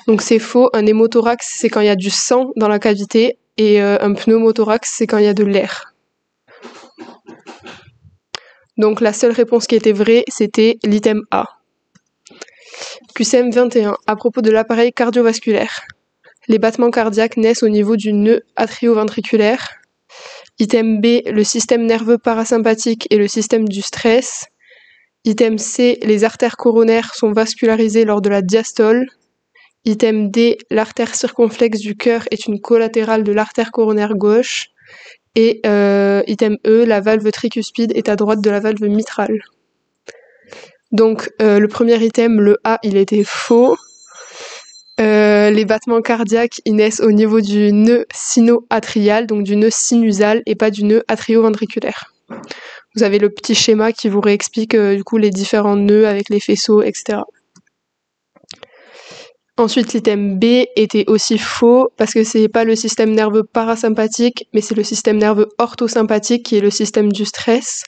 Donc c'est faux. Un hémothorax, c'est quand il y a du sang dans la cavité et un pneumothorax, c'est quand il y a de l'air. Donc la seule réponse qui était vraie, c'était l'item A. QCM 21, à propos de l'appareil cardiovasculaire. Les battements cardiaques naissent au niveau du nœud atrioventriculaire. Item B, le système nerveux parasympathique et le système du stress. Item C, les artères coronaires sont vascularisées lors de la diastole. Item D, l'artère circonflexe du cœur est une collatérale de l'artère coronaire gauche. Et item E, la valve tricuspide est à droite de la valve mitrale. Donc le premier item, le A, il était faux. Les battements cardiaques, ils naissent au niveau du nœud sino-atrial, donc du nœud sinusal et pas du nœud atrio-ventriculaire. Vous avez le petit schéma qui vous réexplique du coup les différents nœuds avec les faisceaux, etc. Ensuite, l'item B était aussi faux parce que c'est pas le système nerveux parasympathique, mais c'est le système nerveux orthosympathique qui est le système du stress.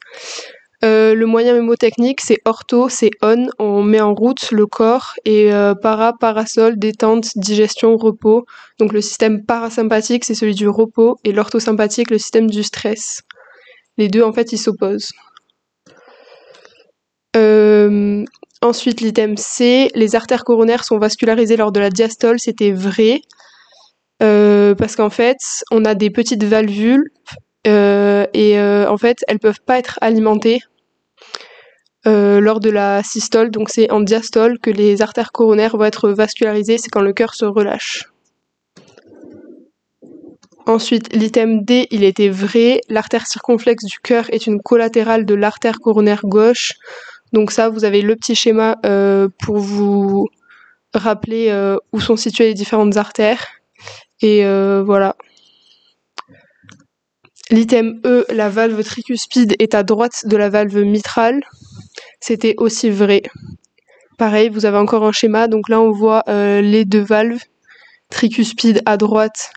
Le moyen mémotechnique, c'est ortho, c'est on met en route le corps, et parasol, détente, digestion, repos. Donc le système parasympathique, c'est celui du repos, et l'orthosympathique, le système du stress. Les deux, en fait, ils s'opposent. Ensuite, l'item C, les artères coronaires sont vascularisées lors de la diastole, c'était vrai. Parce qu'en fait, on a des petites valvules, et en fait, elles peuvent pas être alimentées lors de la systole, donc c'est en diastole que les artères coronaires vont être vascularisées, c'est quand le cœur se relâche. Ensuite, l'item D, il était vrai, l'artère circonflexe du cœur est une collatérale de l'artère coronaire gauche. Donc ça, vous avez le petit schéma pour vous rappeler où sont situées les différentes artères. Et voilà. L'item E, la valve tricuspide est à droite de la valve mitrale. C'était aussi vrai. Pareil, vous avez encore un schéma. Donc là, on voit les deux valves, tricuspide à droite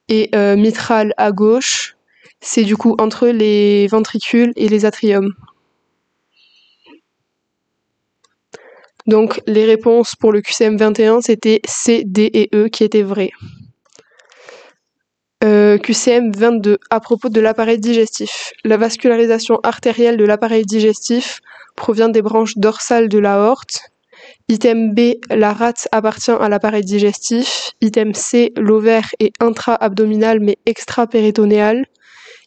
et mitrale à gauche. C'est du coup entre les ventricules et les atriums. Donc les réponses pour le QCM 21, c'était C, D et E qui étaient vraies. QCM 22, à propos de l'appareil digestif. La vascularisation artérielle de l'appareil digestif provient des branches dorsales de l'aorte. Item B, la rate appartient à l'appareil digestif. Item C, l'ovaire est intra-abdominal mais extra-péritonéal.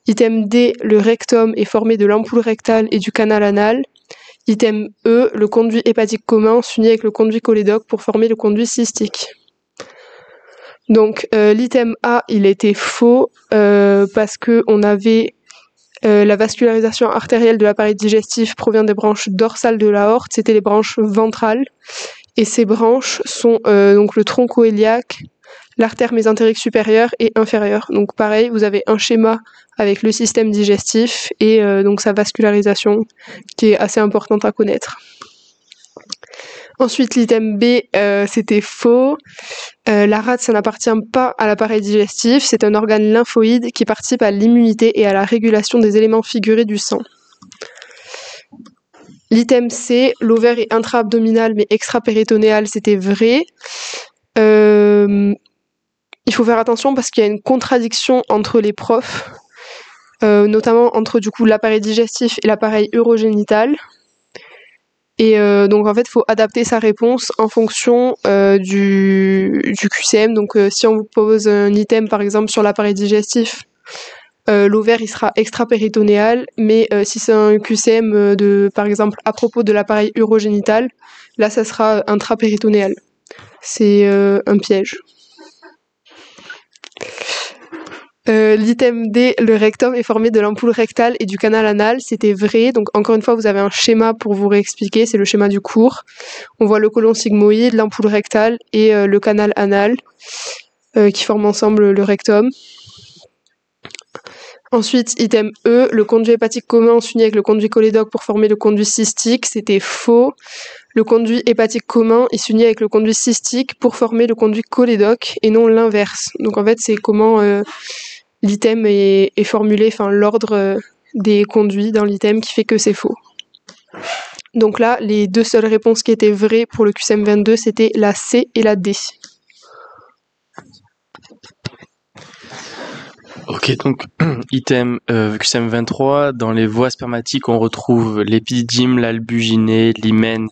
Item D, le rectum est formé de l'ampoule rectale et du canal anal. Item E, le conduit hépatique commun s'unit avec le conduit cholédoque pour former le conduit cystique. Donc l'item A, il était faux parce que on avait la vascularisation artérielle de l'appareil digestif provient des branches dorsales de l'aorte, c'était les branches ventrales, et ces branches sont donc le tronco-iliaque, l'artère mésentérique supérieure et inférieure. Donc pareil, vous avez un schéma avec le système digestif et donc sa vascularisation qui est assez importante à connaître. Ensuite, l'item B, c'était faux. La rate, ça n'appartient pas à l'appareil digestif, c'est un organe lymphoïde qui participe à l'immunité et à la régulation des éléments figurés du sang. L'item C, l'ovaire est intra-abdominal mais extra-péritonéal, c'était vrai. Il faut faire attention parce qu'il y a une contradiction entre les profs, notamment entre du coup l'appareil digestif et l'appareil urogénital. Et donc en fait, il faut adapter sa réponse en fonction du QCM. Donc si on vous pose un item par exemple sur l'appareil digestif, l'ovaire il sera extra-péritonéal, mais si c'est un QCM par exemple à propos de l'appareil urogénital, là ça sera intra-péritonéal. C'est un piège. L'item D, le rectum est formé de l'ampoule rectale et du canal anal, c'était vrai. Donc encore une fois, vous avez un schéma pour vous réexpliquer, c'est le schéma du cours. On voit le côlon sigmoïde, l'ampoule rectale et le canal anal qui forment ensemble le rectum. Ensuite, item E, le conduit hépatique commun s'unit avec le conduit cholédoque pour former le conduit cystique, c'était faux. Le conduit hépatique commun il s'unit avec le conduit cystique pour former le conduit cholédoque et non l'inverse. Donc en fait, c'est comment l'item est formulé, enfin l'ordre des conduits dans l'item qui fait que c'est faux. Donc là, les deux seules réponses qui étaient vraies pour le QCM 22, c'était la C et la D. Ok, donc item QCM 23, dans les voies spermatiques, on retrouve l'épididyme, l'albuginée, l'hymen,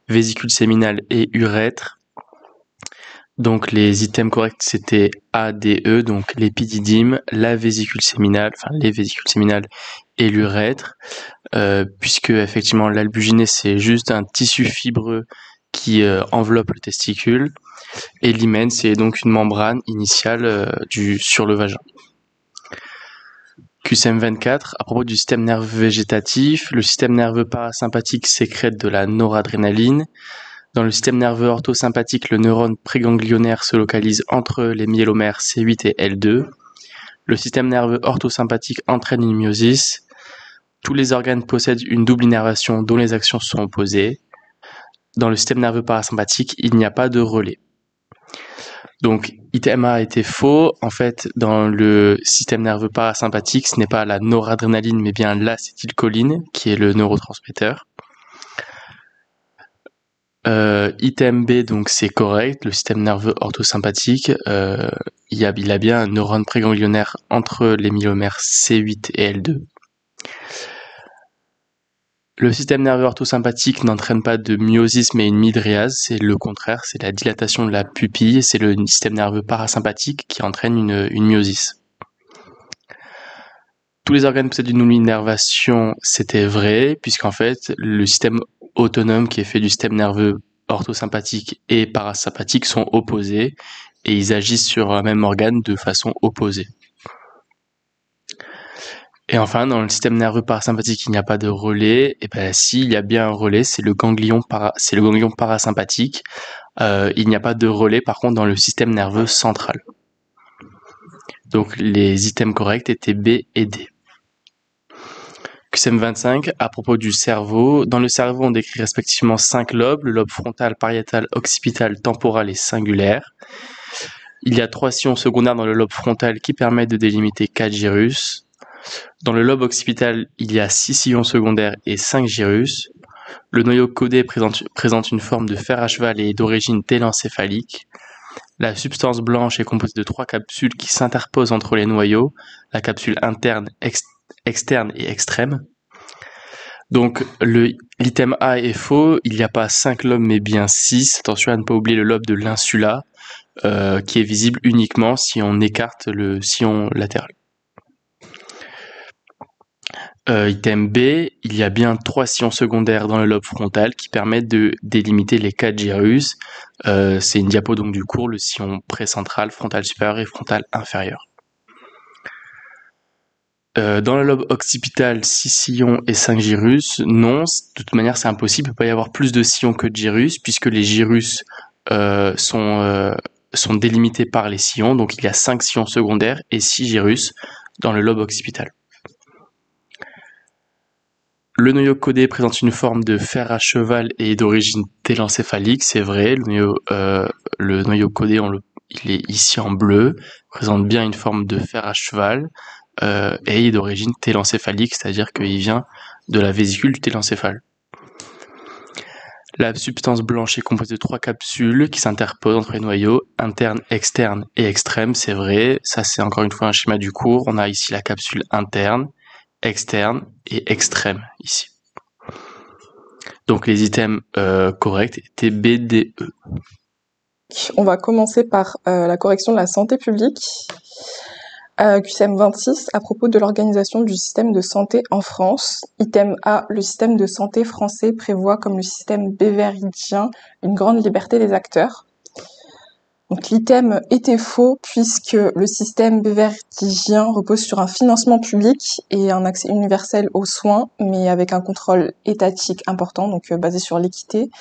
vésicule séminale et urètre. Donc les items corrects c'était A, D, E, donc l'épididyme, la vésicule séminale, enfin les vésicules séminales et l'urètre, puisque effectivement l'albuginée c'est juste un tissu fibreux qui enveloppe le testicule, et l'hymen c'est donc une membrane initiale sur le vagin. QCM 24, à propos du système nerveux végétatif, le système nerveux parasympathique sécrète de la noradrénaline. Dans le système nerveux orthosympathique, le neurone préganglionnaire se localise entre les myélomères C8 et L2. Le système nerveux orthosympathique entraîne une myosis. Tous les organes possèdent une double innervation dont les actions sont opposées. Dans le système nerveux parasympathique, il n'y a pas de relais. Donc, item A était faux. En fait, dans le système nerveux parasympathique, ce n'est pas la noradrénaline, mais bien l'acétylcholine qui est le neurotransmetteur. Item B, donc c'est correct. Le système nerveux orthosympathique, il a bien un neurone préganglionnaire entre les myélomères C8 et L2. Le système nerveux orthosympathique n'entraîne pas de myosis mais une mydriase, c'est le contraire, c'est la dilatation de la pupille, c'est le système nerveux parasympathique qui entraîne une myosis. Tous les organes possèdent une double innervation, c'était vrai, puisqu'en fait, le système autonome qui est fait du système nerveux orthosympathique et parasympathique sont opposés et ils agissent sur un même organe de façon opposée. Et enfin, dans le système nerveux parasympathique, il n'y a pas de relais. Et ben, si, il y a bien un relais, c'est le ganglion parasympathique. Il n'y a pas de relais, par contre, dans le système nerveux central. Donc, les items corrects étaient B et D. QCM 25, à propos du cerveau. Dans le cerveau, on décrit respectivement 5 lobes, le lobe frontal, pariétal, occipital, temporal et singulaire. Il y a 3 sillons secondaires dans le lobe frontal qui permettent de délimiter 4 gyrus. Dans le lobe occipital, il y a 6 sillons secondaires et 5 gyrus. Le noyau codé présente une forme de fer à cheval et est d'origine télencéphalique. La substance blanche est composée de 3 capsules qui s'interposent entre les noyaux, la capsule interne, externe et extrême. Donc l'item A est faux, il n'y a pas 5 lobes mais bien 6. Attention à ne pas oublier le lobe de l'insula qui est visible uniquement si on écarte le sillon latéral. Item B, il y a bien 3 sillons secondaires dans le lobe frontal qui permettent de délimiter les 4 gyrus. C'est une diapo donc du cours, le sillon précentral, frontal supérieur et frontal inférieur. Dans le lobe occipital, 6 sillons et 5 gyrus. Non, de toute manière c'est impossible, il ne peut pas y avoir plus de sillons que de gyrus puisque les gyrus sont délimités par les sillons. Donc il y a 5 sillons secondaires et 6 gyrus dans le lobe occipital. Le noyau codé présente une forme de fer à cheval et est d'origine télencéphalique, c'est vrai. Le noyau codé, il est ici en bleu, présente bien une forme de fer à cheval et est d'origine télencéphalique, c'est-à-dire qu'il vient de la vésicule du télencéphale. La substance blanche est composée de 3 capsules qui s'interposent entre les noyaux, interne, externe et extrême, c'est vrai. Ça, c'est encore une fois un schéma du cours. On a ici la capsule interne, externe et extrême ici. Donc les items corrects étaient B, D, E. On va commencer par la correction de la santé publique. QCM 26, à propos de l'organisation du système de santé en France. Item A, le système de santé français prévoit, comme le système beveridgien, une grande liberté des acteurs. Donc l'item était faux puisque le système beveridgien repose sur un financement public et un accès universel aux soins, mais avec un contrôle étatique important, donc basé sur l'équité,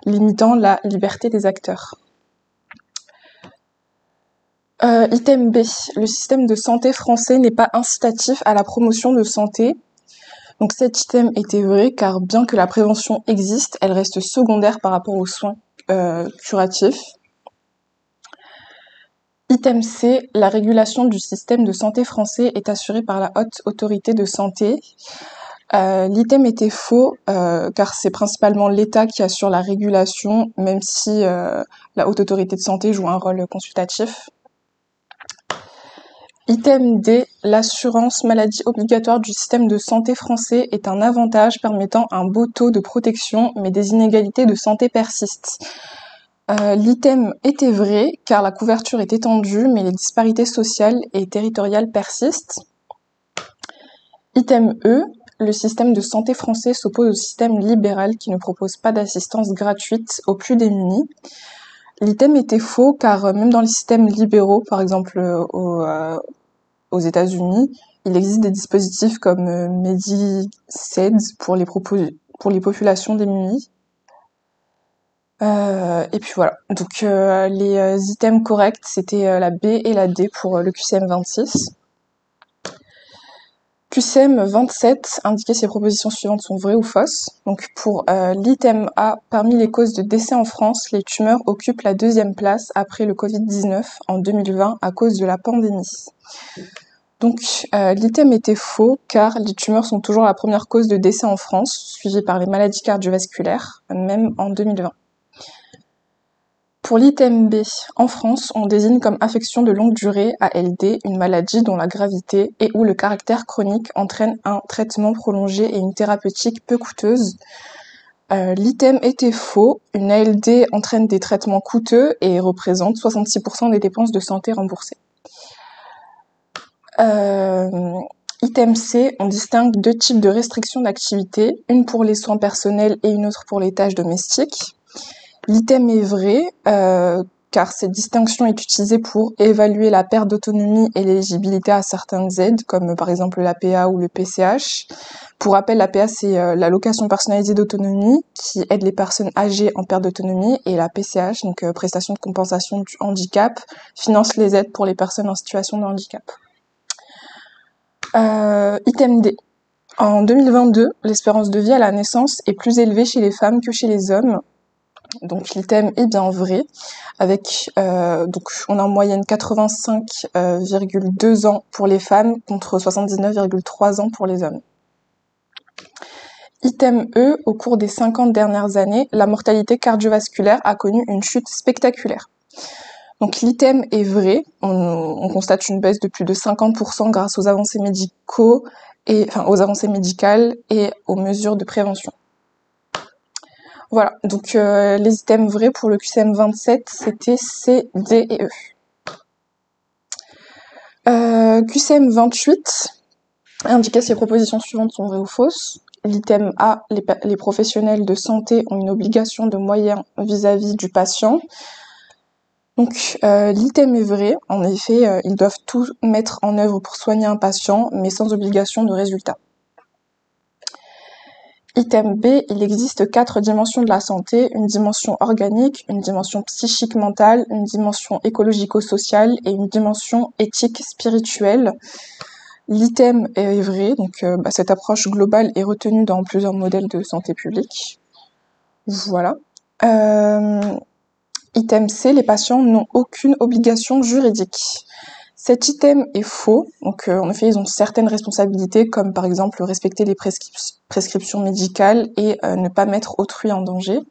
limitant la liberté des acteurs. Item B, le système de santé français n'est pas incitatif à la promotion de santé. Donc cet item était vrai car bien que la prévention existe, elle reste secondaire par rapport aux soins curatifs. Item C, la régulation du système de santé français est assurée par la Haute Autorité de Santé. L'item était faux car c'est principalement l'État qui assure la régulation, même si la Haute Autorité de Santé joue un rôle consultatif. Item D, l'assurance maladie obligatoire du système de santé français est un avantage permettant un beau taux de protection, mais des inégalités de santé persistent. L'item était vrai, car la couverture est étendue, mais les disparités sociales et territoriales persistent. Item E, le système de santé français s'oppose au système libéral qui ne propose pas d'assistance gratuite aux plus démunis. L'item était faux, car même dans les systèmes libéraux, par exemple aux États-Unis, il existe des dispositifs comme Medicaid pour les populations démunies. Et puis voilà. Donc les items corrects, c'était la B et la D pour le QCM 26. QCM 27, indiquer si les propositions suivantes sont vraies ou fausses. Donc pour l'item A, parmi les causes de décès en France, les tumeurs occupent la 2e place après le Covid-19 en 2020 à cause de la pandémie. Donc l'item était faux car les tumeurs sont toujours la première cause de décès en France, suivie par les maladies cardiovasculaires, même en 2020. Pour l'item B, en France, on désigne comme affection de longue durée, ALD, une maladie dont la gravité et ou le caractère chronique entraîne un traitement prolongé et une thérapeutique peu coûteuse. L'item était faux, une ALD entraîne des traitements coûteux et représente 66% des dépenses de santé remboursées. Item C, on distingue 2 types de restrictions d'activité, une pour les soins personnels et une autre pour les tâches domestiques. L'item est vrai, car cette distinction est utilisée pour évaluer la perte d'autonomie et l'éligibilité à certaines aides, comme par exemple l'APA ou le PCH. Pour rappel, l'APA, c'est l'allocation personnalisée d'autonomie, qui aide les personnes âgées en perte d'autonomie, et la PCH, donc prestation de compensation du handicap, finance les aides pour les personnes en situation de handicap. Item D. En 2022, l'espérance de vie à la naissance est plus élevée chez les femmes que chez les hommes. Donc l'item est bien vrai, avec donc on a en moyenne 85,2 ans pour les femmes contre 79,3 ans pour les hommes. Item E, au cours des 50 dernières années, la mortalité cardiovasculaire a connu une chute spectaculaire. Donc l'item est vrai, on constate une baisse de plus de 50% grâce aux avancées aux avancées médicales et aux mesures de prévention. Voilà, donc les items vrais pour le QCM 27, c'était C, D et E. QCM 28, indiquer si les propositions suivantes sont vraies ou fausses. L'item A, les professionnels de santé ont une obligation de moyens vis-à-vis du patient. Donc l'item est vrai, en effet, ils doivent tout mettre en œuvre pour soigner un patient, mais sans obligation de résultat. Item B, il existe 4 dimensions de la santé, une dimension organique, une dimension psychique-mentale, une dimension écologico-sociale et une dimension éthique-spirituelle. L'item est vrai, donc cette approche globale est retenue dans plusieurs modèles de santé publique. Voilà. Item C, les patients n'ont aucune obligation juridique. Cet item est faux, donc en effet ils ont certaines responsabilités comme par exemple respecter les prescriptions médicales et ne pas mettre autrui en danger.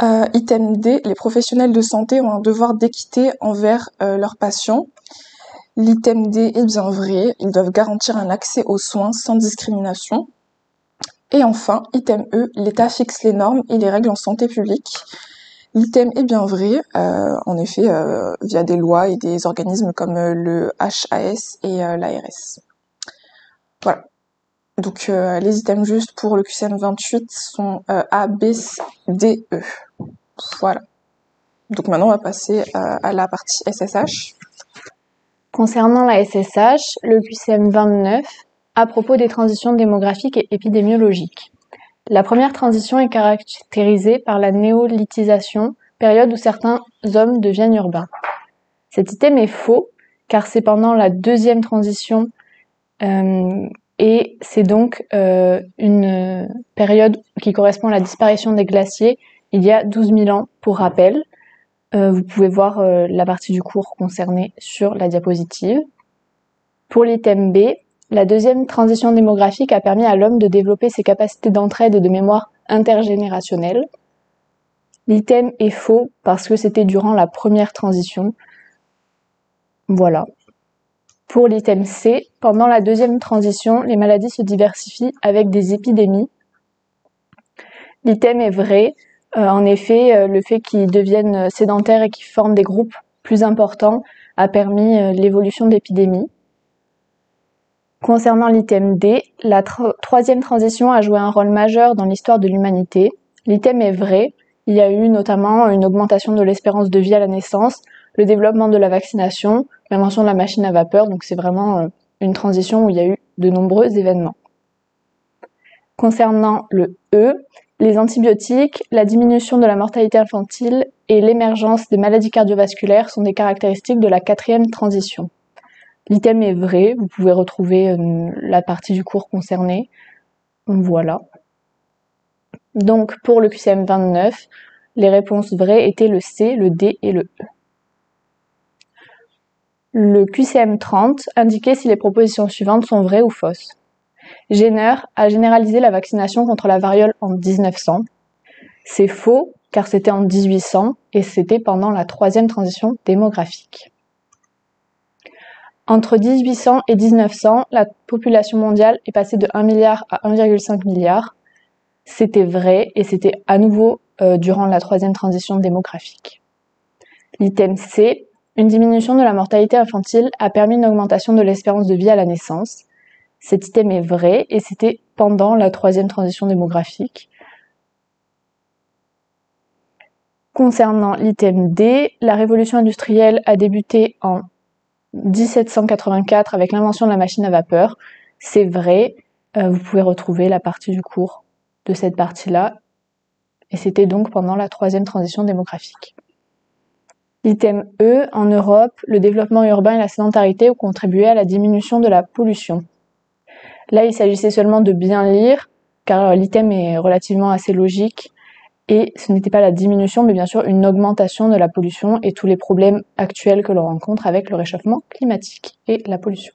Item D, les professionnels de santé ont un devoir d'équité envers leurs patients. L'item D est bien vrai, ils doivent garantir un accès aux soins sans discrimination. Et enfin, item E, l'État fixe les normes et les règles en santé publique. L'item est bien vrai, en effet, via des lois et des organismes comme le HAS et l'ARS. Voilà. Donc les items justes pour le QCM 28 sont A, B, C, D, E. Voilà. Donc maintenant on va passer à la partie SSH. Concernant la SSH, le QCM 29, à propos des transitions démographiques et épidémiologiques. La première transition est caractérisée par la néolithisation, période où certains hommes deviennent urbains. Cet item est faux, car c'est pendant la deuxième transition et c'est donc une période qui correspond à la disparition des glaciers il y a 12 000 ans, pour rappel. Vous pouvez voir la partie du cours concernée sur la diapositive. Pour l'item B, la deuxième transition démographique a permis à l'homme de développer ses capacités d'entraide et de mémoire intergénérationnelle. L'item est faux parce que c'était durant la première transition. Voilà. Pour l'item C, pendant la deuxième transition, les maladies se diversifient avec des épidémies. L'item est vrai. En effet, le fait qu'ils deviennent sédentaires et qu'ils forment des groupes plus importants a permis l'évolution d'épidémies. Concernant l'item D, la troisième transition a joué un rôle majeur dans l'histoire de l'humanité. L'item est vrai. Il y a eu notamment une augmentation de l'espérance de vie à la naissance, le développement de la vaccination, l'invention de la machine à vapeur. Donc c'est vraiment une transition où il y a eu de nombreux événements. Concernant le E, les antibiotiques, la diminution de la mortalité infantile et l'émergence des maladies cardiovasculaires sont des caractéristiques de la quatrième transition. L'item est vrai, vous pouvez retrouver la partie du cours concernée. Voilà. Donc pour le QCM 29, les réponses vraies étaient le C, le D et le E. Le QCM 30 indiquait si les propositions suivantes sont vraies ou fausses. Jenner a généralisé la vaccination contre la variole en 1900. C'est faux, car c'était en 1800 et c'était pendant la troisième transition démographique. Entre 1800 et 1900, la population mondiale est passée de 1 milliard à 1,5 milliard. C'était vrai et c'était à nouveau durant la troisième transition démographique. L'item C, une diminution de la mortalité infantile a permis une augmentation de l'espérance de vie à la naissance. Cet item est vrai et c'était pendant la troisième transition démographique. Concernant l'item D, la révolution industrielle a débuté en 1784 avec l'invention de la machine à vapeur. C'est vrai, vous pouvez retrouver la partie du cours de cette partie-là. Et c'était donc pendant la troisième transition démographique. L'item E, en Europe, le développement urbain et la sédentarité ont contribué à la diminution de la pollution. Là, il s'agissait seulement de bien lire, car l'item est relativement assez logique, et ce n'était pas la diminution, mais bien sûr une augmentation de la pollution et tous les problèmes actuels que l'on rencontre avec le réchauffement climatique et la pollution.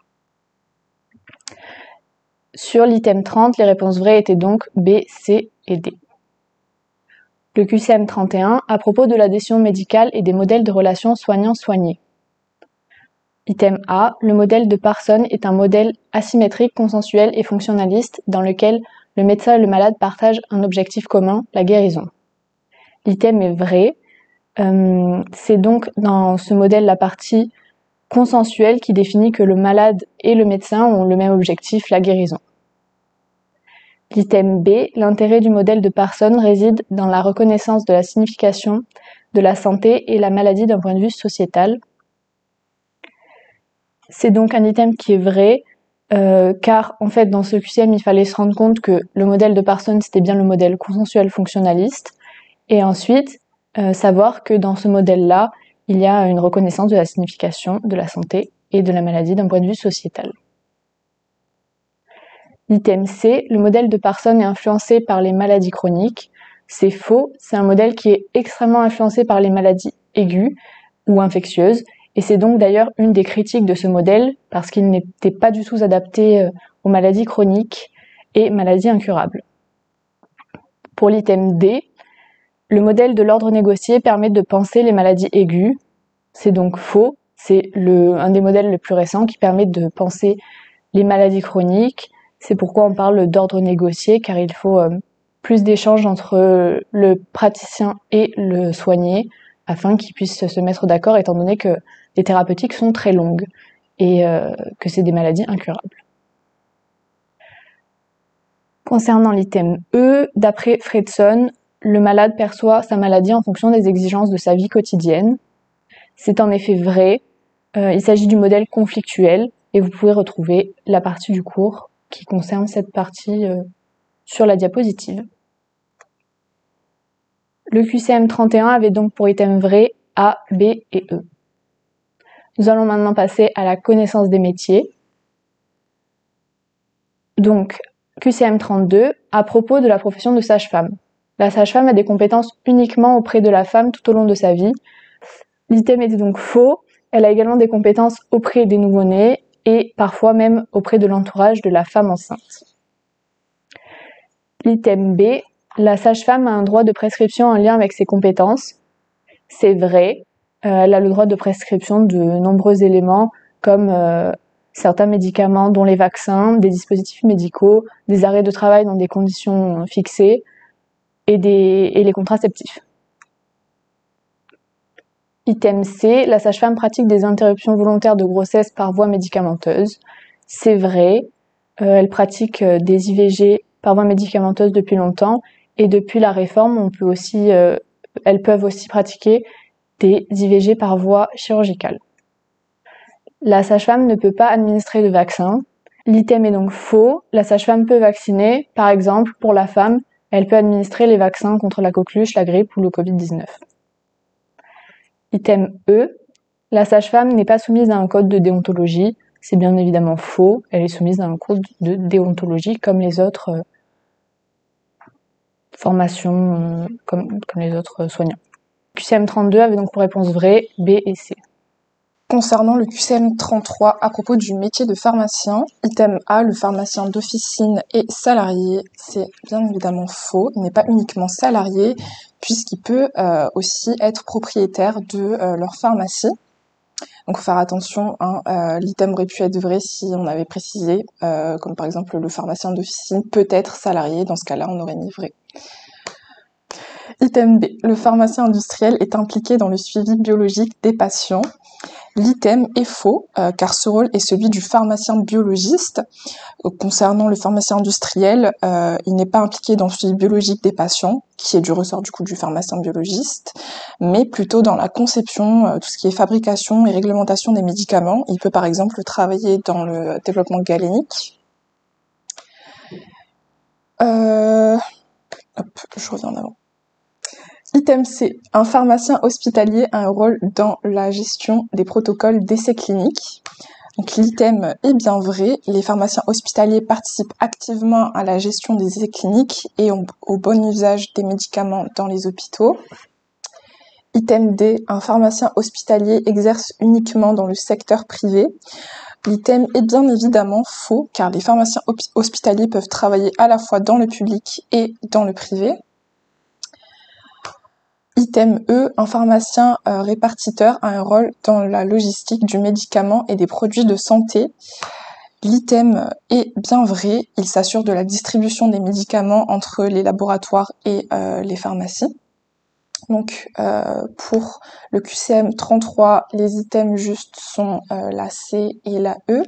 Sur l'item 30, les réponses vraies étaient donc B, C et D. Le QCM 31, à propos de la décision médicale et des modèles de relations soignants-soignés. Item A, le modèle de Parsons est un modèle asymétrique, consensuel et fonctionnaliste dans lequel le médecin et le malade partagent un objectif commun, la guérison. L'item est vrai. C'est donc dans ce modèle la partie consensuelle qui définit que le malade et le médecin ont le même objectif, la guérison. L'item B, l'intérêt du modèle de Parsons réside dans la reconnaissance de la signification de la santé et la maladie d'un point de vue sociétal. C'est donc un item qui est vrai, car en fait dans ce QCM il fallait se rendre compte que le modèle de Parsons c'était bien le modèle consensuel fonctionnaliste, et ensuite savoir que dans ce modèle-là il y a une reconnaissance de la signification de la santé et de la maladie d'un point de vue sociétal. L'item C, le modèle de Parsons est influencé par les maladies chroniques. C'est faux, c'est un modèle qui est extrêmement influencé par les maladies aiguës ou infectieuses, et c'est donc d'ailleurs une des critiques de ce modèle, parce qu'il n'était pas du tout adapté aux maladies chroniques et maladies incurables. Pour l'item D, le modèle de l'ordre négocié permet de penser les maladies aiguës. C'est donc faux, c'est un des modèles les plus récents qui permet de penser les maladies chroniques. C'est pourquoi on parle d'ordre négocié, car il faut plus d'échanges entre le praticien et le soigné, afin qu'ils puissent se mettre d'accord, étant donné que les thérapeutiques sont très longues et que c'est des maladies incurables. Concernant l'item E, d'après Fredson, le malade perçoit sa maladie en fonction des exigences de sa vie quotidienne. C'est en effet vrai. Il s'agit du modèle conflictuel et vous pouvez retrouver la partie du cours qui concerne cette partie sur la diapositive. Le QCM 31 avait donc pour item vrai A, B et E. Nous allons maintenant passer à la connaissance des métiers. Donc, QCM 32, à propos de la profession de sage-femme. La sage-femme a des compétences uniquement auprès de la femme tout au long de sa vie. L'item était donc faux. Elle a également des compétences auprès des nouveau-nés et parfois même auprès de l'entourage de la femme enceinte. L'item B, la sage-femme a un droit de prescription en lien avec ses compétences. C'est vrai. Elle a le droit de prescription de nombreux éléments comme certains médicaments dont les vaccins, des dispositifs médicaux, des arrêts de travail dans des conditions fixées et les contraceptifs. Item C, la sage-femme pratique des interruptions volontaires de grossesse par voie médicamenteuse. C'est vrai, elle pratique des IVG par voie médicamenteuse depuis longtemps et depuis la réforme, elles peuvent aussi pratiquer des IVG par voie chirurgicale. La sage-femme ne peut pas administrer de vaccin. L'item est donc faux. La sage-femme peut vacciner. Par exemple, pour la femme, elle peut administrer les vaccins contre la coqueluche, la grippe ou le Covid-19. Item E. La sage-femme n'est pas soumise à un code de déontologie. C'est bien évidemment faux. Elle est soumise à un code de déontologie comme les autres formations, comme les autres soignants. QCM 32 avait donc pour réponse vraie B et C. Concernant le QCM 33 à propos du métier de pharmacien, item A, le pharmacien d'officine est salarié. C'est bien évidemment faux. Il n'est pas uniquement salarié puisqu'il peut aussi être propriétaire de leur pharmacie. Donc faut faire attention, l'item aurait pu être vrai si on avait précisé, comme par exemple le pharmacien d'officine peut être salarié. Dans ce cas-là, on aurait mis vrai. Item B, le pharmacien industriel est impliqué dans le suivi biologique des patients. L'item est faux, car ce rôle est celui du pharmacien biologiste. Concernant le pharmacien industriel, il n'est pas impliqué dans le suivi biologique des patients, qui est du ressort du coup du pharmacien biologiste, mais plutôt dans la conception, tout ce qui est fabrication et réglementation des médicaments. Il peut par exemple travailler dans le développement galénique. Je reviens en avant. Item C. Un pharmacien hospitalier a un rôle dans la gestion des protocoles d'essais cliniques. Donc l'item est bien vrai. Les pharmaciens hospitaliers participent activement à la gestion des essais cliniques et au bon usage des médicaments dans les hôpitaux. Item D. Un pharmacien hospitalier exerce uniquement dans le secteur privé. L'item est bien évidemment faux, car les pharmaciens hospitaliers peuvent travailler à la fois dans le public et dans le privé. Item E, un pharmacien répartiteur a un rôle dans la logistique du médicament et des produits de santé. L'item est bien vrai, il s'assure de la distribution des médicaments entre les laboratoires et les pharmacies. Donc pour le QCM 33, les items justes sont la C et la E.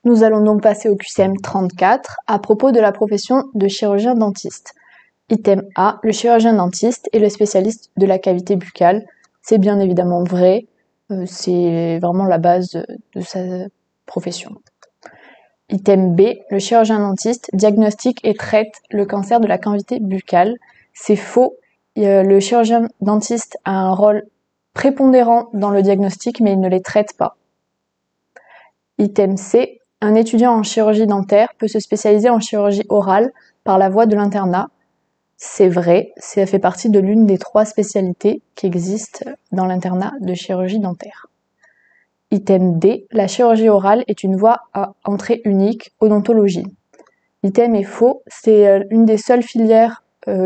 Nous allons donc passer au QCM 34 à propos de la profession de chirurgien dentiste. Item A, le chirurgien dentiste est le spécialiste de la cavité buccale. C'est bien évidemment vrai, c'est vraiment la base de sa profession. Item B, le chirurgien dentiste diagnostique et traite le cancer de la cavité buccale. C'est faux, le chirurgien dentiste a un rôle prépondérant dans le diagnostic, mais il ne les traite pas. Item C, un étudiant en chirurgie dentaire peut se spécialiser en chirurgie orale par la voie de l'internat. C'est vrai, ça fait partie de l'une des 3 spécialités qui existent dans l'internat de chirurgie dentaire. Item D, la chirurgie orale est une voie à entrée unique, odontologie. L'item est faux, c'est une des seules filières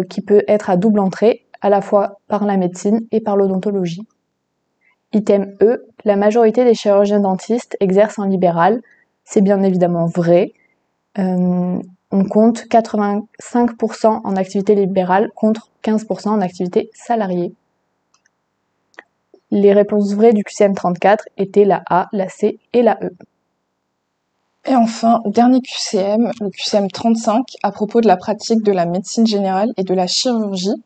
qui peut être à double entrée, à la fois par la médecine et par l'odontologie. Item E, la majorité des chirurgiens dentistes exercent en libéral. C'est bien évidemment vrai. on compte 85% en activité libérale contre 15% en activité salariée. Les réponses vraies du QCM 34 étaient la A, la C et la E. Et enfin, dernier QCM, le QCM 35, à propos de la pratique de la médecine générale et de la chirurgie.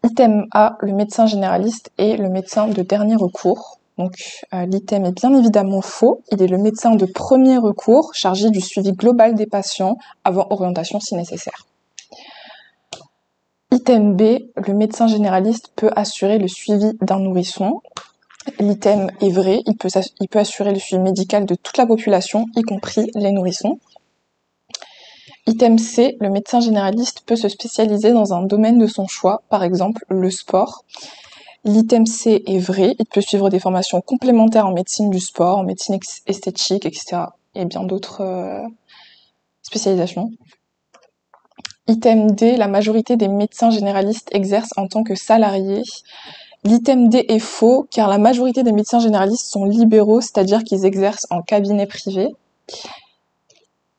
Item A, le médecin généraliste est le médecin de dernier recours. Donc l'item est bien évidemment faux. Il est le médecin de premier recours chargé du suivi global des patients avant orientation si nécessaire. Item B, le médecin généraliste peut assurer le suivi d'un nourrisson. L'item est vrai, il peut assurer le suivi médical de toute la population, y compris les nourrissons. Item C, le médecin généraliste peut se spécialiser dans un domaine de son choix, par exemple le sport. L'item C est vrai, il peut suivre des formations complémentaires en médecine du sport, en médecine esthétique, etc. et bien d'autres spécialisations. Item D, la majorité des médecins généralistes exercent en tant que salariés. L'item D est faux, car la majorité des médecins généralistes sont libéraux, c'est-à-dire qu'ils exercent en cabinet privé.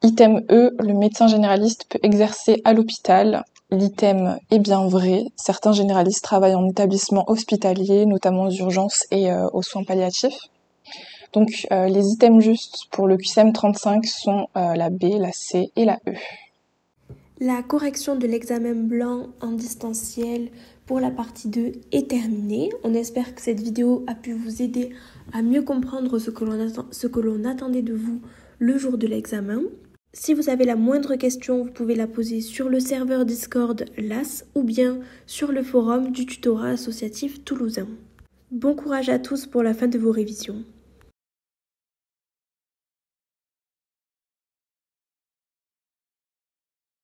Item E, le médecin généraliste peut exercer à l'hôpital. L'item est bien vrai, certains généralistes travaillent en établissement hospitalier, notamment aux urgences et aux soins palliatifs. Donc les items justes pour le QCM 35 sont la B, la C et la E. La correction de l'examen blanc en distanciel pour la partie 2 est terminée. On espère que cette vidéo a pu vous aider à mieux comprendre ce que l'on attendait de vous le jour de l'examen. Si vous avez la moindre question, vous pouvez la poser sur le serveur Discord LAS ou bien sur le forum du tutorat associatif toulousain. Bon courage à tous pour la fin de vos révisions.